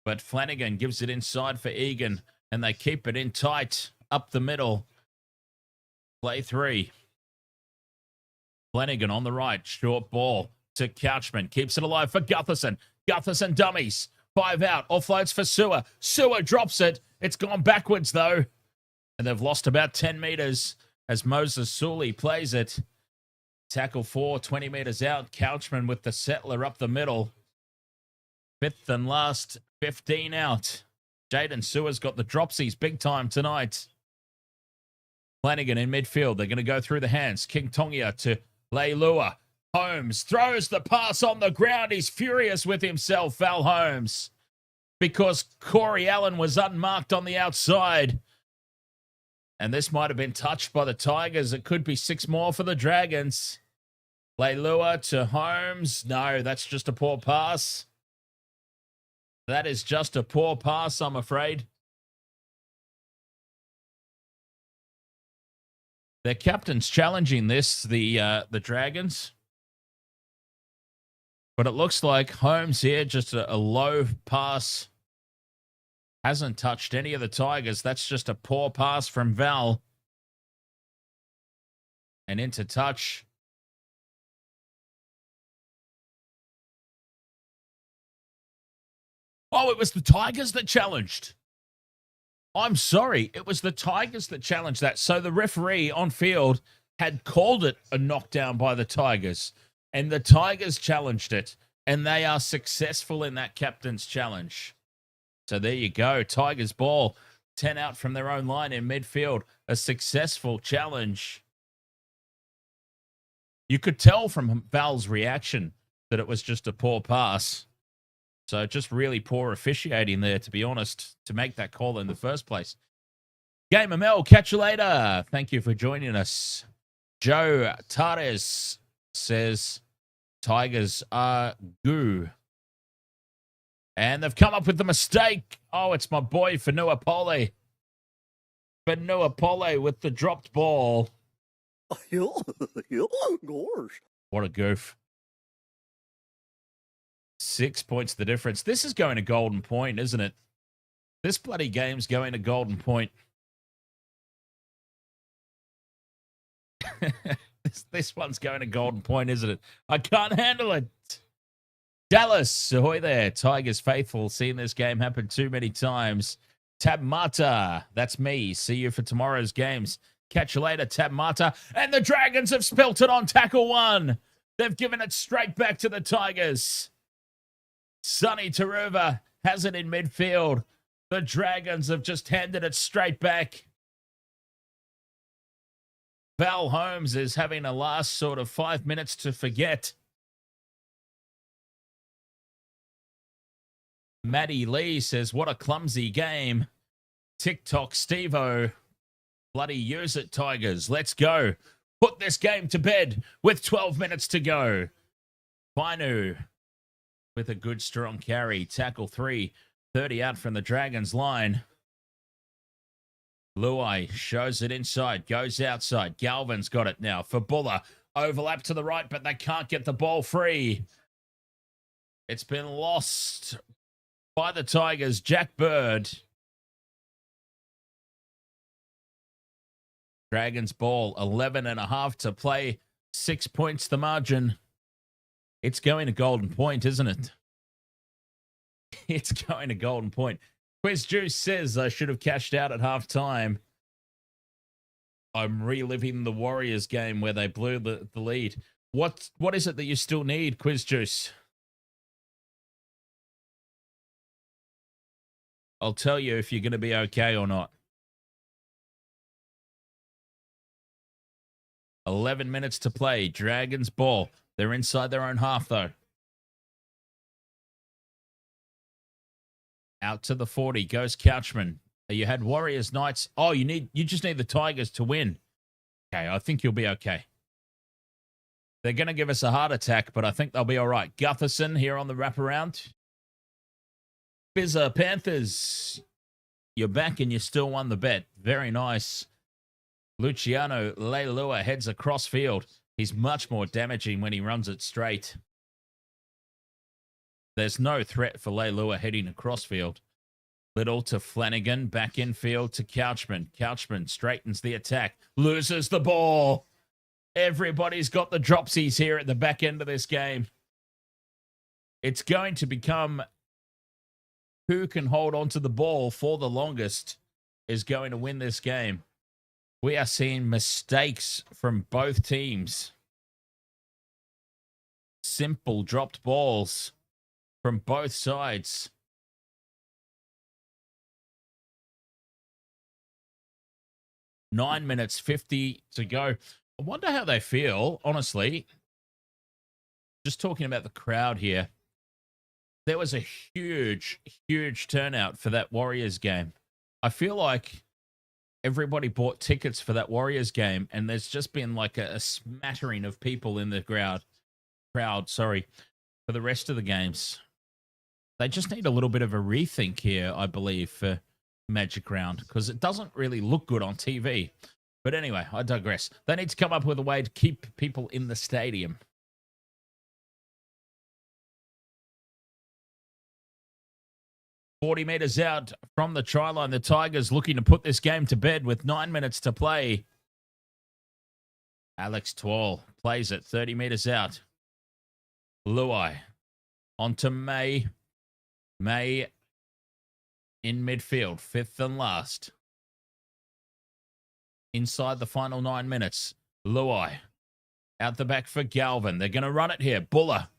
But Flanagan gives it inside for Egan. And they keep it in tight up the middle. Play 3. Flanagan on the right. Short ball to Couchman. Keeps it alive for Gutherson. Gutherson dummies. 5 out. Offloads for Sewer. Sewer drops it. It's gone backwards, though. And they've lost about 10 meters as Moses Sully plays it. Tackle 4, 20 meters out. Couchman with the settler up the middle. 5th and last, 15 out. Jaden Sewer's got the dropsies big time tonight. Flanagan in midfield. They're going to go through the hands. King Tongia to Leilua. Holmes throws the pass on the ground. He's furious with himself, Val Holmes, because Corey Allen was unmarked on the outside. And this might have been touched by the Tigers. It could be 6 more for the Dragons. Leilua to Holmes. No, that's just a poor pass. That is just a poor pass, I'm afraid. Their captain's challenging this, the Dragons. But it looks like Holmes here, just a low pass. Hasn't touched any of the Tigers. That's just a poor pass from Val. And into touch. Oh, it was the Tigers that challenged. I'm sorry. It was the Tigers that challenged that. So the referee on field had called it a knockdown by the Tigers. And the Tigers challenged it. And they are successful in that captain's challenge. So there you go. Tigers ball. 10 out from their own line in midfield. A successful challenge. You could tell from Val's reaction that it was just a poor pass. So just really poor officiating there, to be honest, to make that call in the first place. Gamer Mel, catch you later. Thank you for joining us. Joe Tares says Tigers are goo. And they've come up with the mistake. Oh, it's my boy Fanua Pole. Fanua Pole with the dropped ball. Gosh. What a goof. 6 points the difference. This is going to Golden Point, isn't it? This bloody game's going to Golden Point. this one's going to Golden Point, isn't it? I can't handle it. Dallas, ahoy there. Tigers faithful. Seen this game happen too many times. Tab Mata, that's me. See you for tomorrow's games. Catch you later, Tab Mata. And the Dragons have spilt it on tackle 1. They've given it straight back to the Tigers. Sonny Taruva has it in midfield. The Dragons have just handed it straight back. Val Holmes is having a last sort of 5 minutes to forget. Maddie Lee says, what a clumsy game. TikTok Steve-O. Bloody use it, Tigers. Let's go. Put this game to bed with 12 minutes to go. Fainu with a good strong carry. Tackle 3. 30 out from the Dragons line. Luai shows it inside. Goes outside. Galvin's got it now for Buller. Overlap to the right, but they can't get the ball free. It's been lost by the Tigers. Jack Bird. Dragons ball. 11.5 to play. 6 points the margin. It's going to Golden Point, isn't it? It's going to Golden Point. Quiz Juice says I should have cashed out at halftime. I'm reliving the Warriors game where they blew the lead. What is it that you still need, Quiz Juice? I'll tell you if you're going to be okay or not. 11 minutes to play. Dragons ball. They're inside their own half, though. Out to the 40 goes Couchman. You had Warriors Knights. Oh, you just need the Tigers to win. Okay, I think you'll be okay. They're going to give us a heart attack, but I think they'll be all right. Gutherson here on the wraparound. Bizza Panthers. You're back and you still won the bet. Very nice. Luciano Leilua heads across field. He's much more damaging when he runs it straight. There's no threat for Leilua heading across field. Little to Flanagan, back in field to Couchman. Couchman straightens the attack, loses the ball. Everybody's got the dropsies here at the back end of this game. It's going to become who can hold on to the ball for the longest is going to win this game. We are seeing mistakes from both teams. Simple dropped balls from both sides. Nine minutes 50 to go. I wonder how they feel, honestly. Just talking about the crowd here. There was a huge, huge turnout for that Warriors game. I feel like everybody bought tickets for that Warriors game, and there's just been like a smattering of people in the crowd, for the rest of the games. They just need a little bit of a rethink here, I believe, for Magic Round, because it doesn't really look good on TV. But anyway, I digress. They need to come up with a way to keep people in the stadium. .40 meters out from the try line. The Tigers looking to put this game to bed with 9 minutes to play. Alex Twal plays it 30 meters out. Luai onto May. May in midfield, fifth and last. Inside the final 9 minutes. Luai out the back for Galvin. They're going to run it here. Buller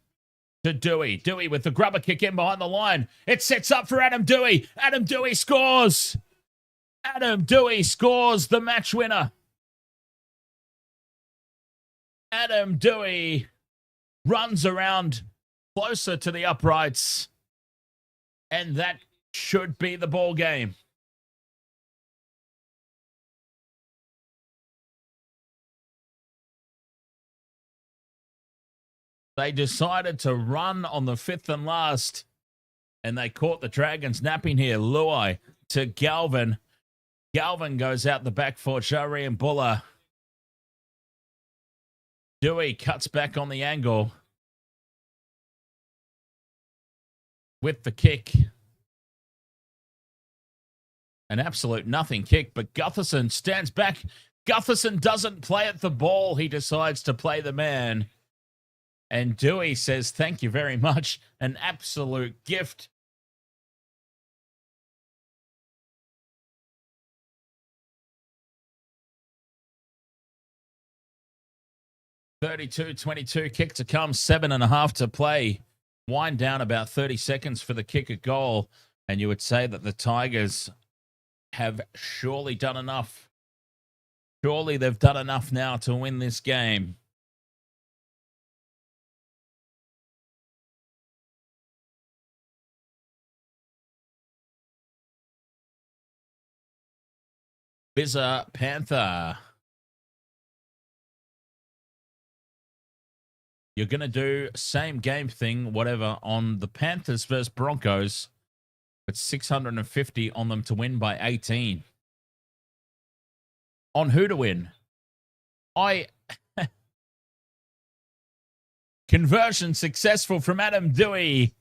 to Dewey. Dewey with the grubber kick in behind the line. It sets up for Adam Dewey. Adam Dewey scores. Adam Dewey scores the match winner. Adam Dewey runs around closer to the uprights. And that should be the ball game. They decided to run on the fifth and last, and they caught the Dragons napping here. Luai to Galvin. Galvin goes out the back for Shari and Buller. Dewey cuts back on the angle with the kick. An absolute nothing kick, but Gutherson stands back. Gutherson doesn't play at the ball. He decides to play the man. And Dewey says, thank you very much. An absolute gift. (32-22) kick to come, 7.5 to play. Wind down about 30 seconds for the kick at goal. And you would say that the Tigers have surely done enough. Surely they've done enough now to win this game. Bizza Panther. You're going to do same game thing, whatever, on the Panthers versus Broncos. But 650 on them to win by 18. On who to win? Conversion successful from Adam Dewey.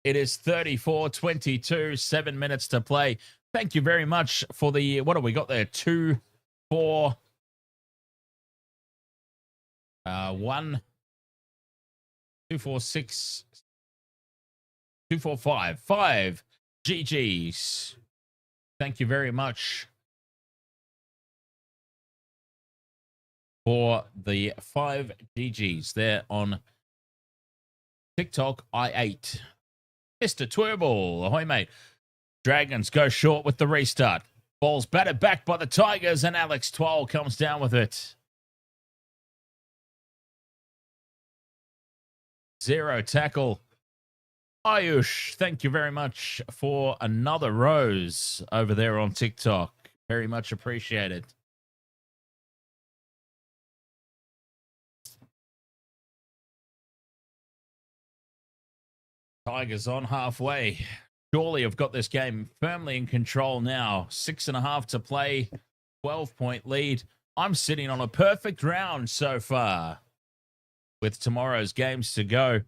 It is 34-22, 7 minutes to play. Thank you very much for the, what have we got there? 2, 4, 1, 2, 4, 6, 2, 4, 5. 5 GGs. Thank you very much for the 5 GGs there on TikTok. I8. Mr. Twirball. Ahoy, mate. Dragons go short with the restart. Ball's batted back by the Tigers, and Alex Twal comes down with it. 0 tackle. Ayush, thank you very much for another rose over there on TikTok. Very much appreciated. Tigers on halfway. Surely have got this game firmly in control now. 6.5 to play. 12-point lead. I'm sitting on a perfect round so far with tomorrow's games to go.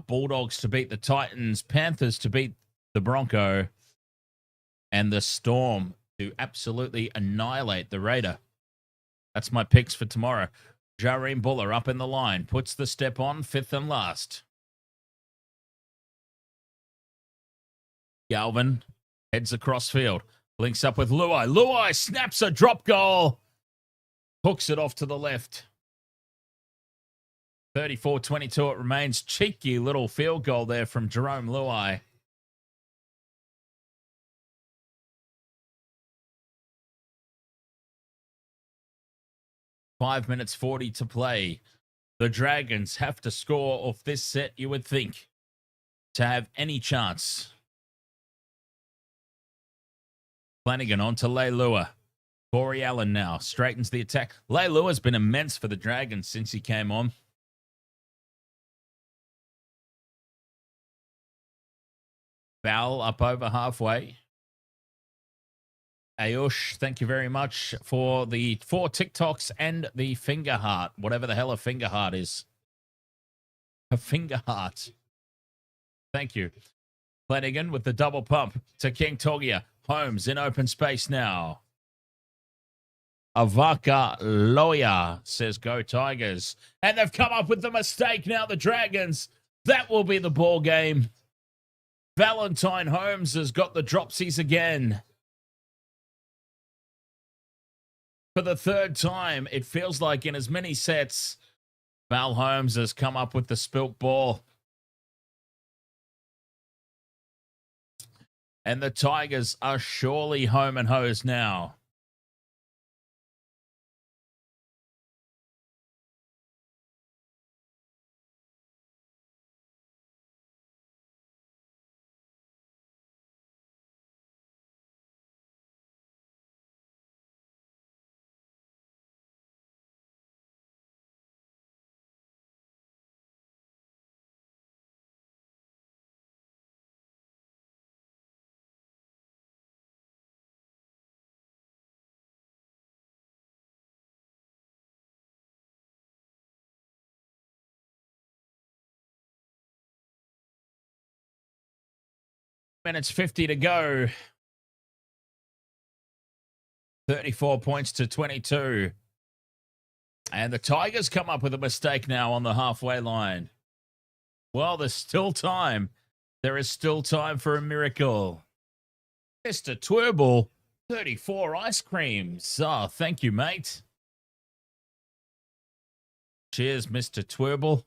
Bulldogs to beat the Titans, Panthers to beat the Bronco, and the Storm to absolutely annihilate the Raider. That's my picks for tomorrow. Jareen Buller up in the line, puts the step on, fifth and last. Galvin heads across field, links up with Luai. Luai snaps a drop goal, hooks it off to the left. 34-22 it remains. Cheeky little field goal there from Jerome Luai. Five minutes 40 to play. The Dragons have to score off this set, you would think, to have any chance. Flanagan on to Leilua. Corey Allen now straightens the attack. Leilua's been immense for the Dragons since he came on. Val up over halfway. Ayush, thank you very much for the 4 TikToks and the finger heart. Whatever the hell a finger heart is. A finger heart. Thank you. Flanagan with the double pump to King Togia. Holmes in open space now. Avaka Loya says go Tigers. And they've come up with the mistake now, the Dragons. That will be the ball game. Valentine Holmes has got the dropsies again. For the third time, it feels like in as many sets, Val Holmes has come up with the spilt ball. And the Tigers are surely home and hosed now. Minutes 50 to go. 34 points to 22. And the Tigers come up with a mistake now on the halfway line. Well, there's still time. There is still time for a miracle. Mr. Twerble, 34 ice creams. Oh, thank you, mate. Cheers, Mr. Twerble.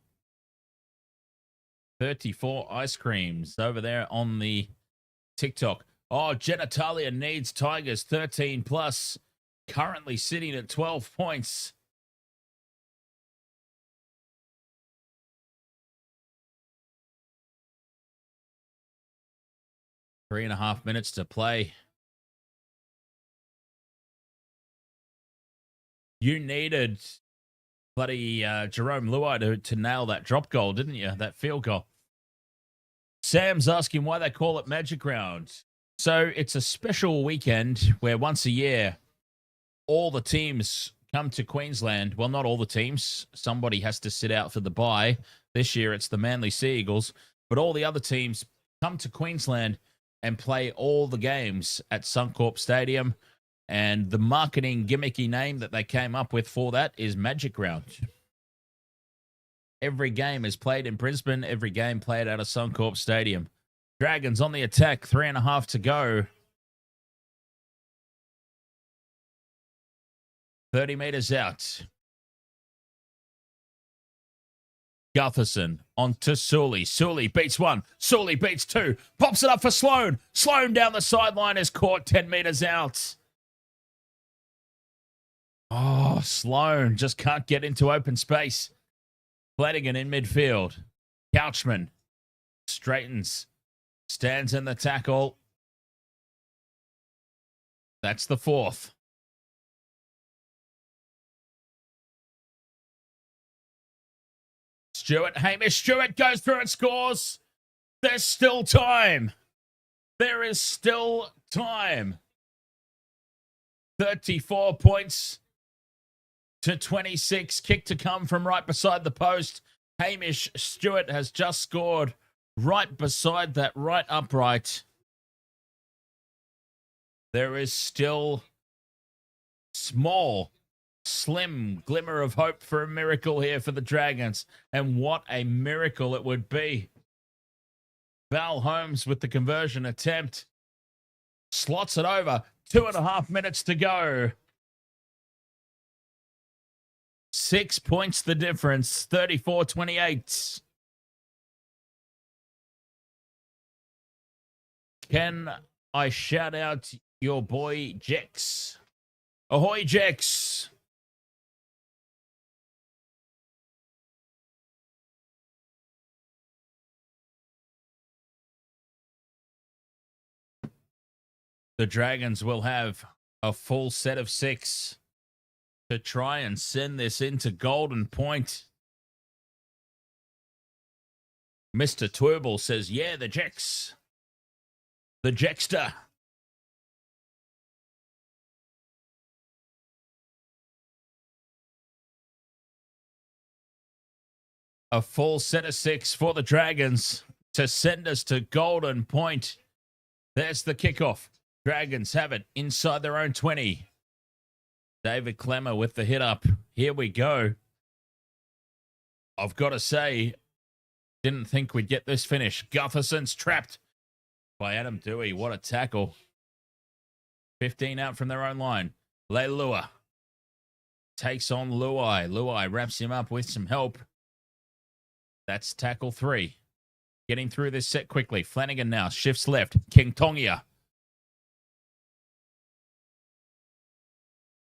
34 ice creams over there on the TikTok. Oh, Genitalia needs Tigers 13 plus. Currently sitting at 12 points. Three and a half minutes to play. You needed bloody Jerome Luai to nail that drop goal, didn't you? That field goal. Sam's asking why they call it Magic Round. So it's a special weekend where once a year, all the teams come to Queensland. Well, not all the teams. Somebody has to sit out for the bye. This year, it's the Manly Sea Eagles. But all the other teams come to Queensland and play all the games at Suncorp Stadium. And the marketing gimmicky name that they came up with for that is Magic Round. Every game is played in Brisbane. Every game played out of Suncorp Stadium. Dragons on the attack. 3.5 to go. 30 meters out. Gutherson on to Sully. Sully beats one. Sully beats two. Pops it up for Sloan. Sloan down the sideline is caught 10 meters out. Oh, Sloan just can't get into open space. Flanagan in midfield. Couchman straightens. Stands in the tackle. That's the fourth. Stewart, Hamish Stewart goes through and scores. There's still time. There is still time. 34 points to 26. Kick to come from right beside the post. Hamish Stewart has just scored right beside that right upright. There is still small, slim glimmer of hope for a miracle here for the Dragons. And what a miracle it would be. Val Holmes with the conversion attempt. Slots it over. 2.5 minutes to go. 6 points the difference. 34-28. Can I shout out your boy Jex? Ahoy, Jex! The Dragons will have a full set of 6 to try and send this into Golden Point. Mr. Twerble says, yeah, the Jex. The Jexter. A full set of 6 for the Dragons to send us to Golden Point. There's the kickoff. Dragons have it inside their own 20. David Clemmer with the hit up. Here we go. I've got to say, didn't think we'd get this finish. Gutherson's trapped by Adam Dewey. What a tackle. 15 out from their own line. Leilua takes on Luai. Luai wraps him up with some help. That's tackle 3. Getting through this set quickly. Flanagan now shifts left. King Tongia.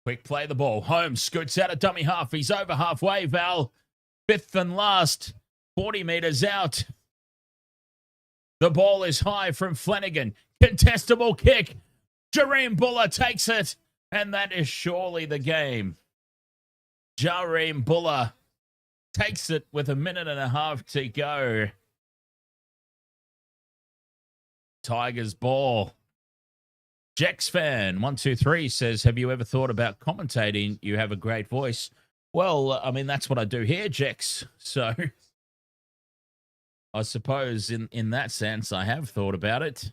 Quick play the ball. Holmes scoots out a dummy half. He's over halfway, Val. 5th and last. 40 meters out. The ball is high from Flanagan. Contestable kick. Jareem Buller takes it. And that is surely the game. Jareem Buller takes it with 1.5 minutes to go. Tigers ball. Jex fan 123 says, have you ever thought about commentating? You have a great voice. Well, I mean, that's what I do here, Jex. So I suppose in that sense, I have thought about it.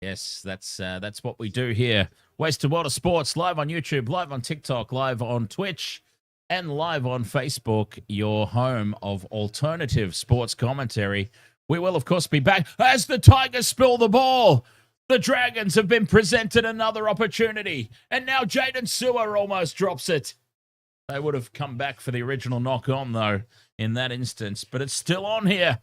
Yes, that's what we do here. Wasted Water Sports, live on YouTube, live on TikTok, live on Twitch, and live on Facebook, your home of alternative sports commentary. We will, of course, be back as the Tigers spill the ball. The Dragons have been presented another opportunity. And now Jaden Sewer almost drops it. They would have come back for the original knock on, though, in that instance. But it's still on here.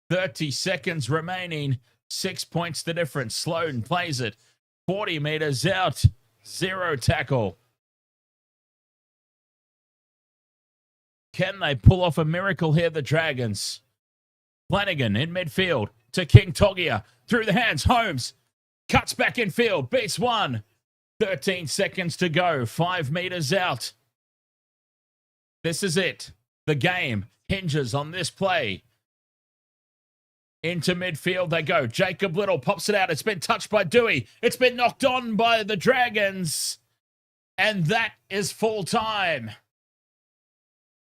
30 seconds remaining. 6 points the difference. Sloan plays it. 40 meters out. 0 tackle. Can they pull off a miracle here, the Dragons? Flanagan in midfield to King Togia. Through the hands, Holmes cuts back in field, beats one. 13 seconds to go, 5 meters out. This is it. The game hinges on this play. Into midfield they go. Jacob Little pops it out. It's been touched by Dewey. It's been knocked on by the Dragons. And that is full time.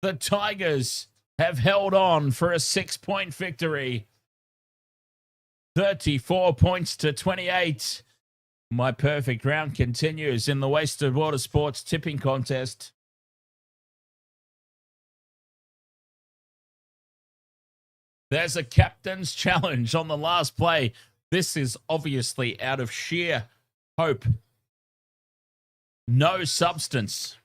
The Tigers have held on for a 6-point victory. 34 points to 28. My perfect round continues in the Wasted Water Sports tipping contest. There's a captain's challenge on the last play. This is obviously out of sheer hope. No substance.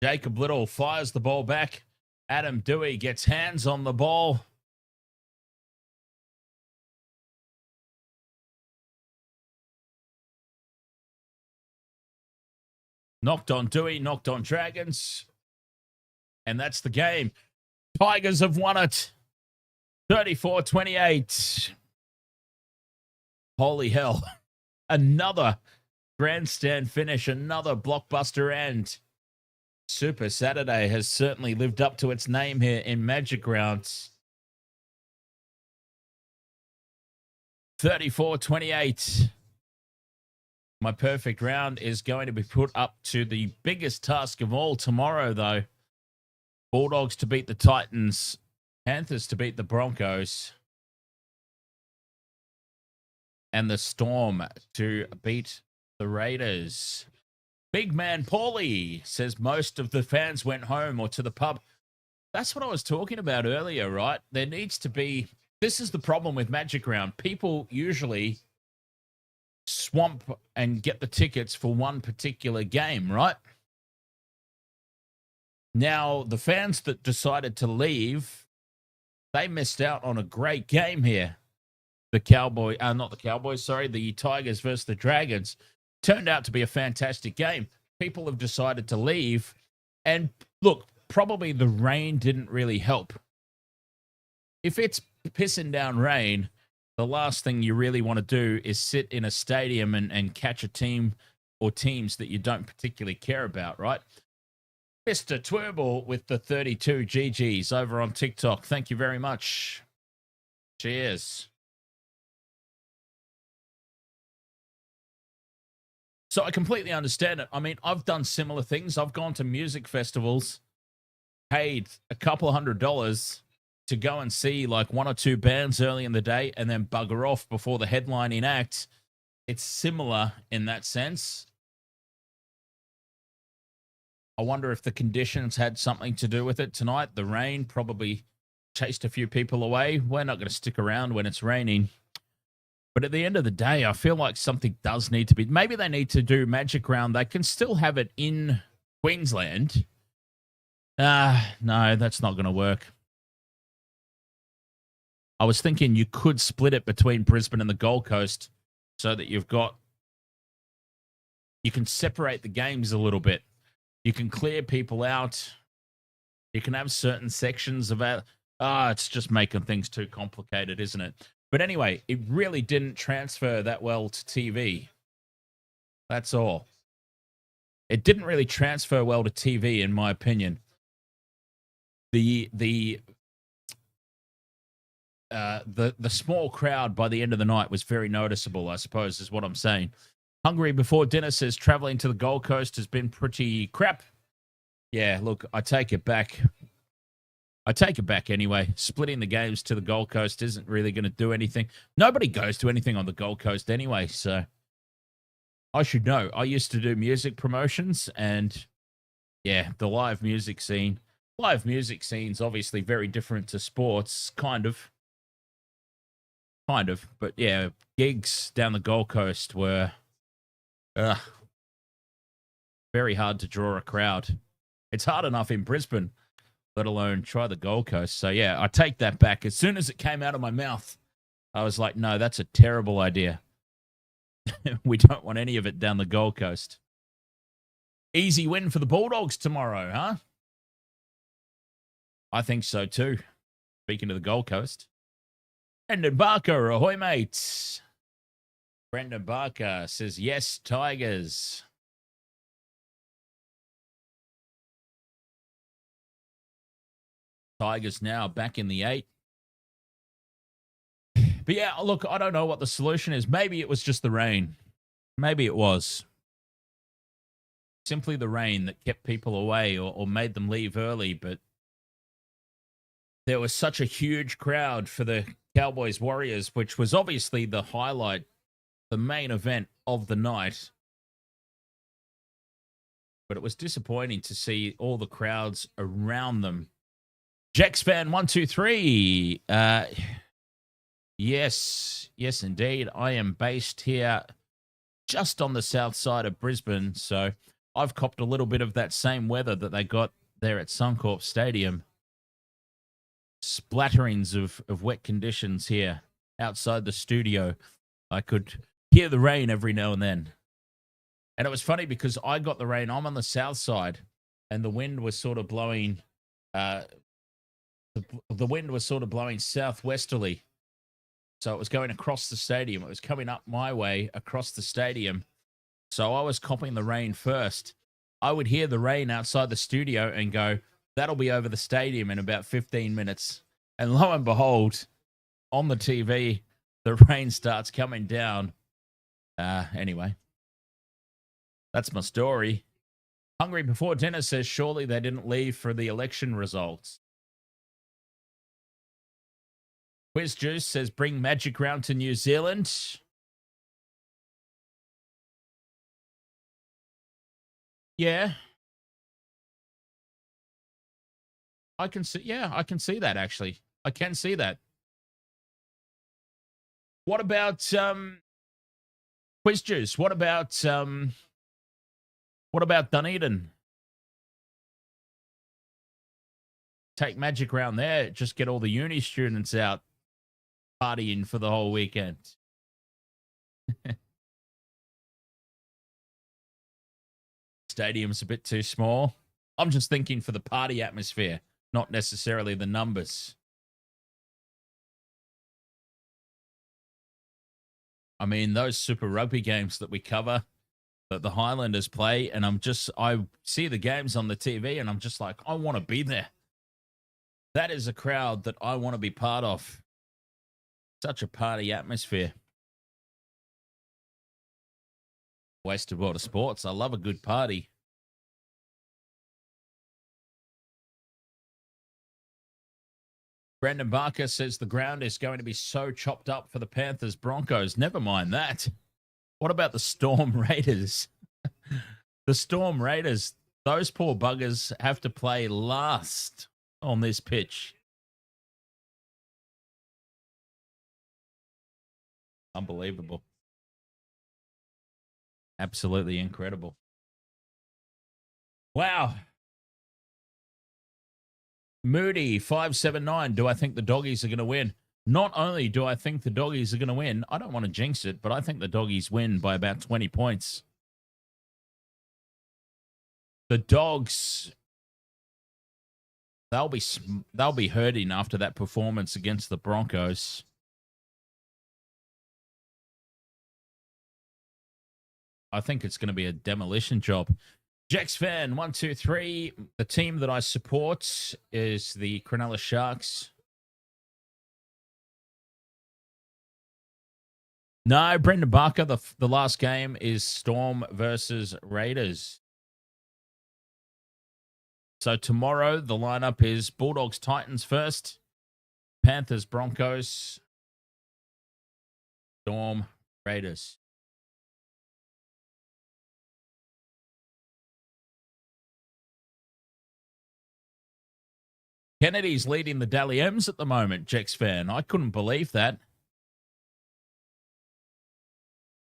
Jacob Little fires the ball back. Adam Dewey gets hands on the ball. Knocked on Dewey, knocked on Dragons. And that's the game. Tigers have won it. 34-28. Holy hell. Another grandstand finish, another blockbuster end. Super Saturday has certainly lived up to its name here in Magic Rounds. 34-28. My perfect round is going to be put up to the biggest task of all tomorrow, though. Bulldogs to beat the Titans, Panthers to beat the Broncos, and the Storm to beat the Raiders. Big man Paulie says most of the fans went home or to the pub. That's what I was talking about earlier, right? There needs to be... This is the problem with Magic Round. People usually swamp and get the tickets for one particular game, right? Now, the fans that decided to leave, they missed out on a great game here. The Tigers versus the Dragons turned out to be a fantastic game. People have decided to leave. And look, probably the rain didn't really help. If it's pissing down rain, the last thing you really want to do is sit in a stadium and catch a team or teams that you don't particularly care about, right? Mr. Twirball with the 32 GGs over on TikTok. Thank you very much. Cheers. So I completely understand it. I mean, I've done similar things. I've gone to music festivals, paid a couple $100 to go and see like one or two bands early in the day and then bugger off before the headlining act. It's similar in that sense. I wonder if the conditions had something to do with it tonight. The rain probably chased a few people away. We're not going to stick around when it's raining. But at the end of the day, I feel like something does need to be... Maybe they need to do Magic Round. They can still have it in Queensland. No, that's not going to work. I was thinking you could split it between Brisbane and the Gold Coast so that you've got... You can separate the games a little bit. You can clear people out. You can have certain sections of it. It's just making things too complicated, isn't it? But anyway, it really didn't transfer that well to TV. That's all. It didn't really transfer well to TV, in my opinion. The small crowd by the end of the night was very noticeable, I suppose, is what I'm saying. Hungry Before Dinner says traveling to the Gold Coast has been pretty crap. Yeah, look, I take it back. I take it back anyway. Splitting the games to the Gold Coast isn't really going to do anything. Nobody goes to anything on the Gold Coast anyway, so I should know. I used to do music promotions, and yeah, the live music scene. Live music scene's obviously very different to sports, kind of. But yeah, gigs down the Gold Coast were very hard to draw a crowd. It's hard enough in Brisbane, let alone try the Gold Coast. So, yeah, I take that back. As soon as it came out of my mouth, I was like, no, that's a terrible idea. We don't want any of it down the Gold Coast. Easy win for the Bulldogs tomorrow, huh? I think so, too. Speaking of the Gold Coast. Brendan Barker, ahoy, mates. Brendan Barker says, yes, Tigers. Tigers now back in the 8. But yeah, look, I don't know what the solution is. Maybe it was just the rain. Maybe it was. Simply the rain that kept people away or made them leave early. But there was such a huge crowd for the Cowboys Warriors, which was obviously the highlight, the main event of the night. But it was disappointing to see all the crowds around them. Jex fan 123. Yes, indeed. I am based here just on the south side of Brisbane, so I've copped a little bit of that same weather that they got there at Suncorp Stadium. Splatterings of wet conditions here outside the studio. I could hear the rain every now and then. And it was funny because I got the rain. I'm on the south side, and the wind was sort of blowing... The wind was sort of blowing southwesterly. So it was going across the stadium. It was coming up my way across the stadium. So I was copping the rain first. I would hear the rain outside the studio and go, that'll be over the stadium in about 15 minutes. And lo and behold, on the TV, the rain starts coming down. Anyway, That's my story. Hungry Before Dinner says, surely they didn't leave for the election results. Quiz Juice says, bring Magic Round to New Zealand. Yeah. I can see that actually. I can see that. What about Quiz Juice? What about Dunedin? Take Magic Round there, just get all the uni students out partying for the whole weekend. Stadium's a bit too small. I'm just thinking for the party atmosphere, not necessarily the numbers. I mean, those Super Rugby games that we cover, that the Highlanders play, and I see the games on the TV and I'm just like, I want to be there. That is a crowd that I want to be part of. Such a party atmosphere. Wasted world of sports. I love a good party. Brendan Barker says the ground is going to be so chopped up for the Panthers Broncos. Never mind that. What about the Storm Raiders? The Storm Raiders, those poor buggers have to play last on this pitch. Unbelievable. Absolutely incredible. Wow. Moody 579. Do I think the Doggies are going to win? Not only do I think the Doggies are going to win, I don't want to jinx it, but I think the Doggies win by about 20 points. The Dogs, they'll be hurting after that performance against the Broncos. I think it's going to be a demolition job. Jax fan 123. The team that I support is the Cronulla Sharks. No, Brendan Barker. The last game is Storm versus Raiders. So tomorrow the lineup is Bulldogs Titans first, Panthers Broncos, Storm Raiders. Kennedy's leading the Dally M's at the moment, Jex fan. I couldn't believe that.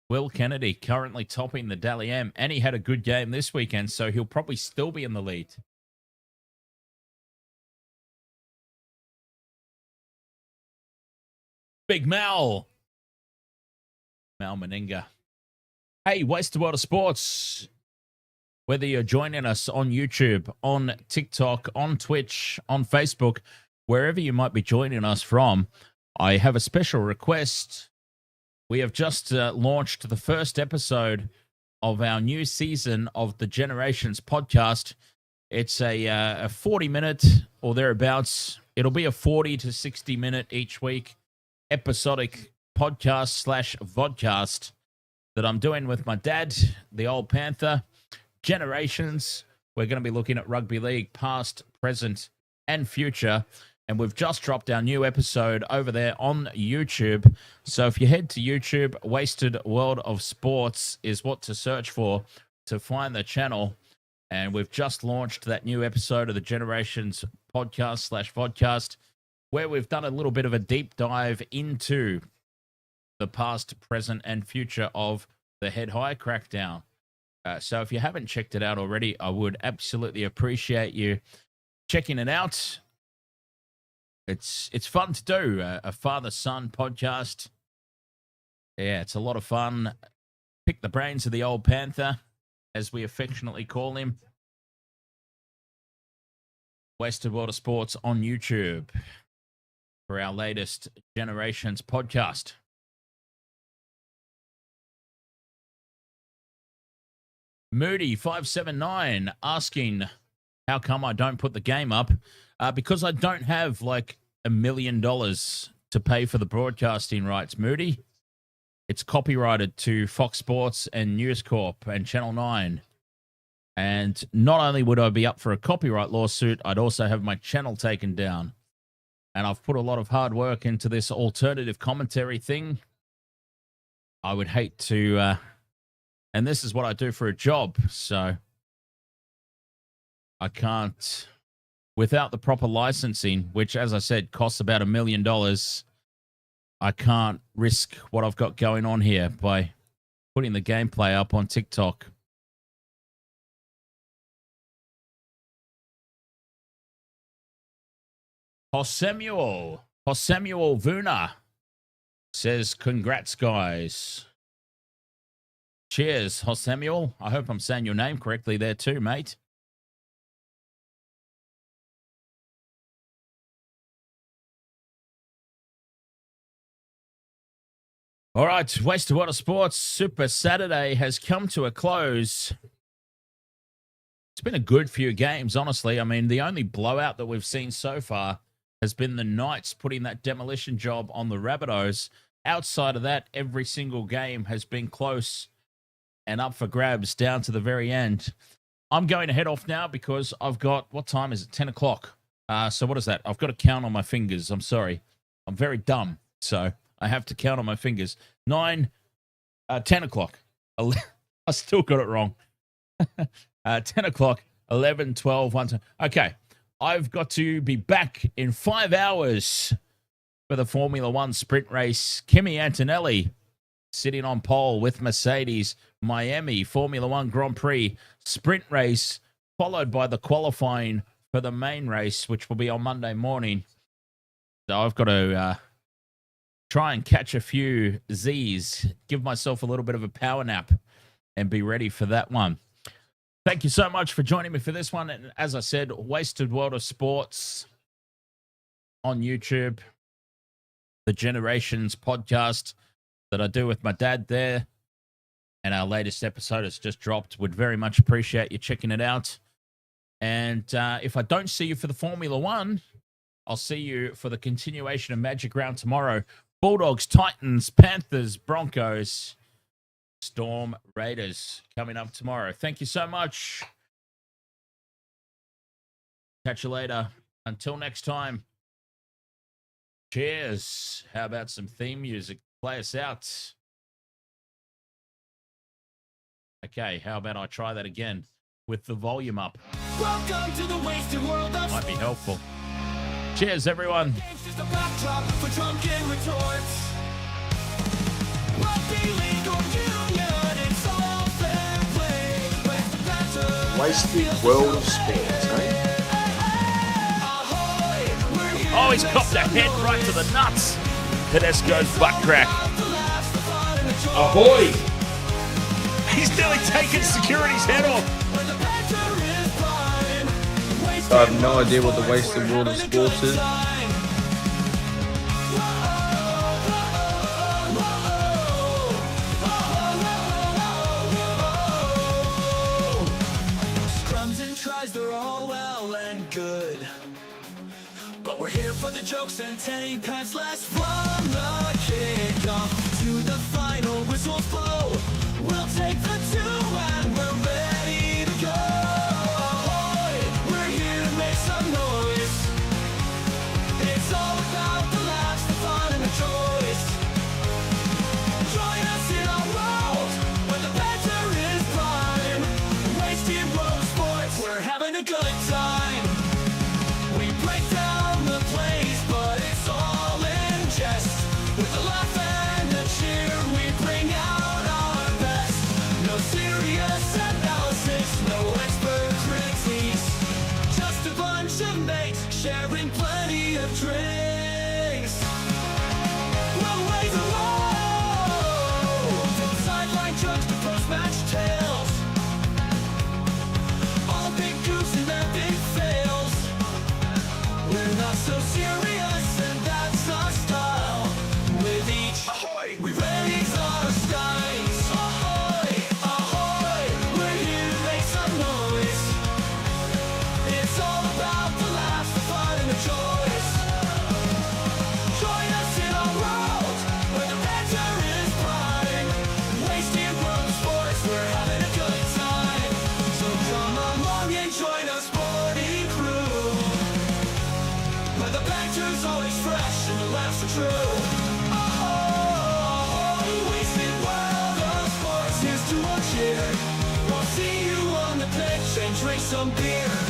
Will Kennedy currently topping the Dally M, and he had a good game this weekend, so he'll probably still be in the lead. Big Mal. Mal Meninga. Hey, Wasted World of Sports. Whether you're joining us on YouTube, on TikTok, on Twitch, on Facebook, wherever you might be joining us from, I have a special request. We have just launched the first episode of our new season of the Generations podcast. It's a 40-minute or thereabouts. It'll be a 40 to 60-minute each week episodic podcast/vodcast that I'm doing with my dad, the old Panther. Generations. We're going to be looking at rugby league, past, present, and future. And we've just dropped our new episode over there on YouTube. So if you head to YouTube, Wasted World of Sports is what to search for to find the channel. And we've just launched that new episode of the Generations podcast/vodcast, where we've done a little bit of a deep dive into the past, present, and future of the Head High crackdown. So if you haven't checked it out already, I would absolutely appreciate you checking it out. It's fun to do, a father-son podcast. Yeah, it's a lot of fun. Pick the brains of the old Panther, as we affectionately call him. Wasted World of Sports on YouTube for our latest Generations podcast. Moody 579 asking how come I don't put the game up. Because I don't have like $1 million to pay for the broadcasting rights, Moody. It's copyrighted to Fox Sports and News Corp and Channel 9. And not only would I be up for a copyright lawsuit, I'd also have my channel taken down. And I've put a lot of hard work into this alternative commentary thing. I would hate to, and this is what I do for a job, so I can't, without the proper licensing, which, as I said, costs about $1 million, I can't risk what I've got going on here by putting the gameplay up on TikTok. Josemuel Vuna says, congrats, guys. Cheers, Josemuel. I hope I'm saying your name correctly there too, mate. All right, Wasted Water Sports Super Saturday has come to a close. It's been a good few games, honestly. I mean, the only blowout that we've seen so far has been the Knights putting that demolition job on the Rabbitohs. Outside of that, every single game has been close and up for grabs down to the very end. I'm going to head off now because I've got, what time is it? 10 o'clock. So what is that? I've got to count on my fingers. I'm sorry. I'm very dumb, so I have to count on my fingers. 10 o'clock. I still got it wrong. 10 o'clock, 11, 12, 1, 2. Okay. I've got to be back in 5 hours for the Formula One sprint race. Kimi Antonelli sitting on pole with Mercedes. Miami Formula One Grand Prix sprint race, followed by the qualifying for the main race, which will be on Monday morning. So I've got to try and catch a few Z's, give myself a little bit of a power nap, and be ready for that one. Thank you so much for joining me for this one. And as I said, Wasted World of Sports on YouTube, the Generations podcast that I do with my dad there. And our latest episode has just dropped. Would very much appreciate you checking it out. And if I don't see you for the Formula One, I'll see you for the continuation of Magic Round tomorrow. Bulldogs, Titans, Panthers, Broncos, Storm, Raiders coming up tomorrow. Thank you so much. Catch you later. Until next time. Cheers. How about some theme music? Play us out. Okay, how about I try that again with the volume up? Welcome to the wasted world of Might be helpful. Cheers, everyone. It's just a backdrop for drunken retorts. Rugby league or union, it's all fair play. With the banter, Wasted World of Sports, eh? Ahoy, we're here Oh, he's to copped a make head some right to the noise. nuts. Tedesco's butt crack. The laughs, the fun, and the joy. Ahoy! He's nearly taken security's head off. When the banter is prime, wasted I have no world idea what the sports, Wasted we're World of having a good Sports is. time. Scrums and tries, they're all well and good, but we're here for the jokes and take pass last from the kickoff to the final whistles blow. We'll take the two and we're ready to go. Ahoy, we're here to make some noise. It's all about the laughs, the fun, and the choice. Join us in our world when the banter is prime. Wasted World Sports, we're having a good time. We break down the plays, but it's all in jest with the true. Oh, wasted world of sports. Here's to a cheer. We'll see you on the pitch and drink some beer.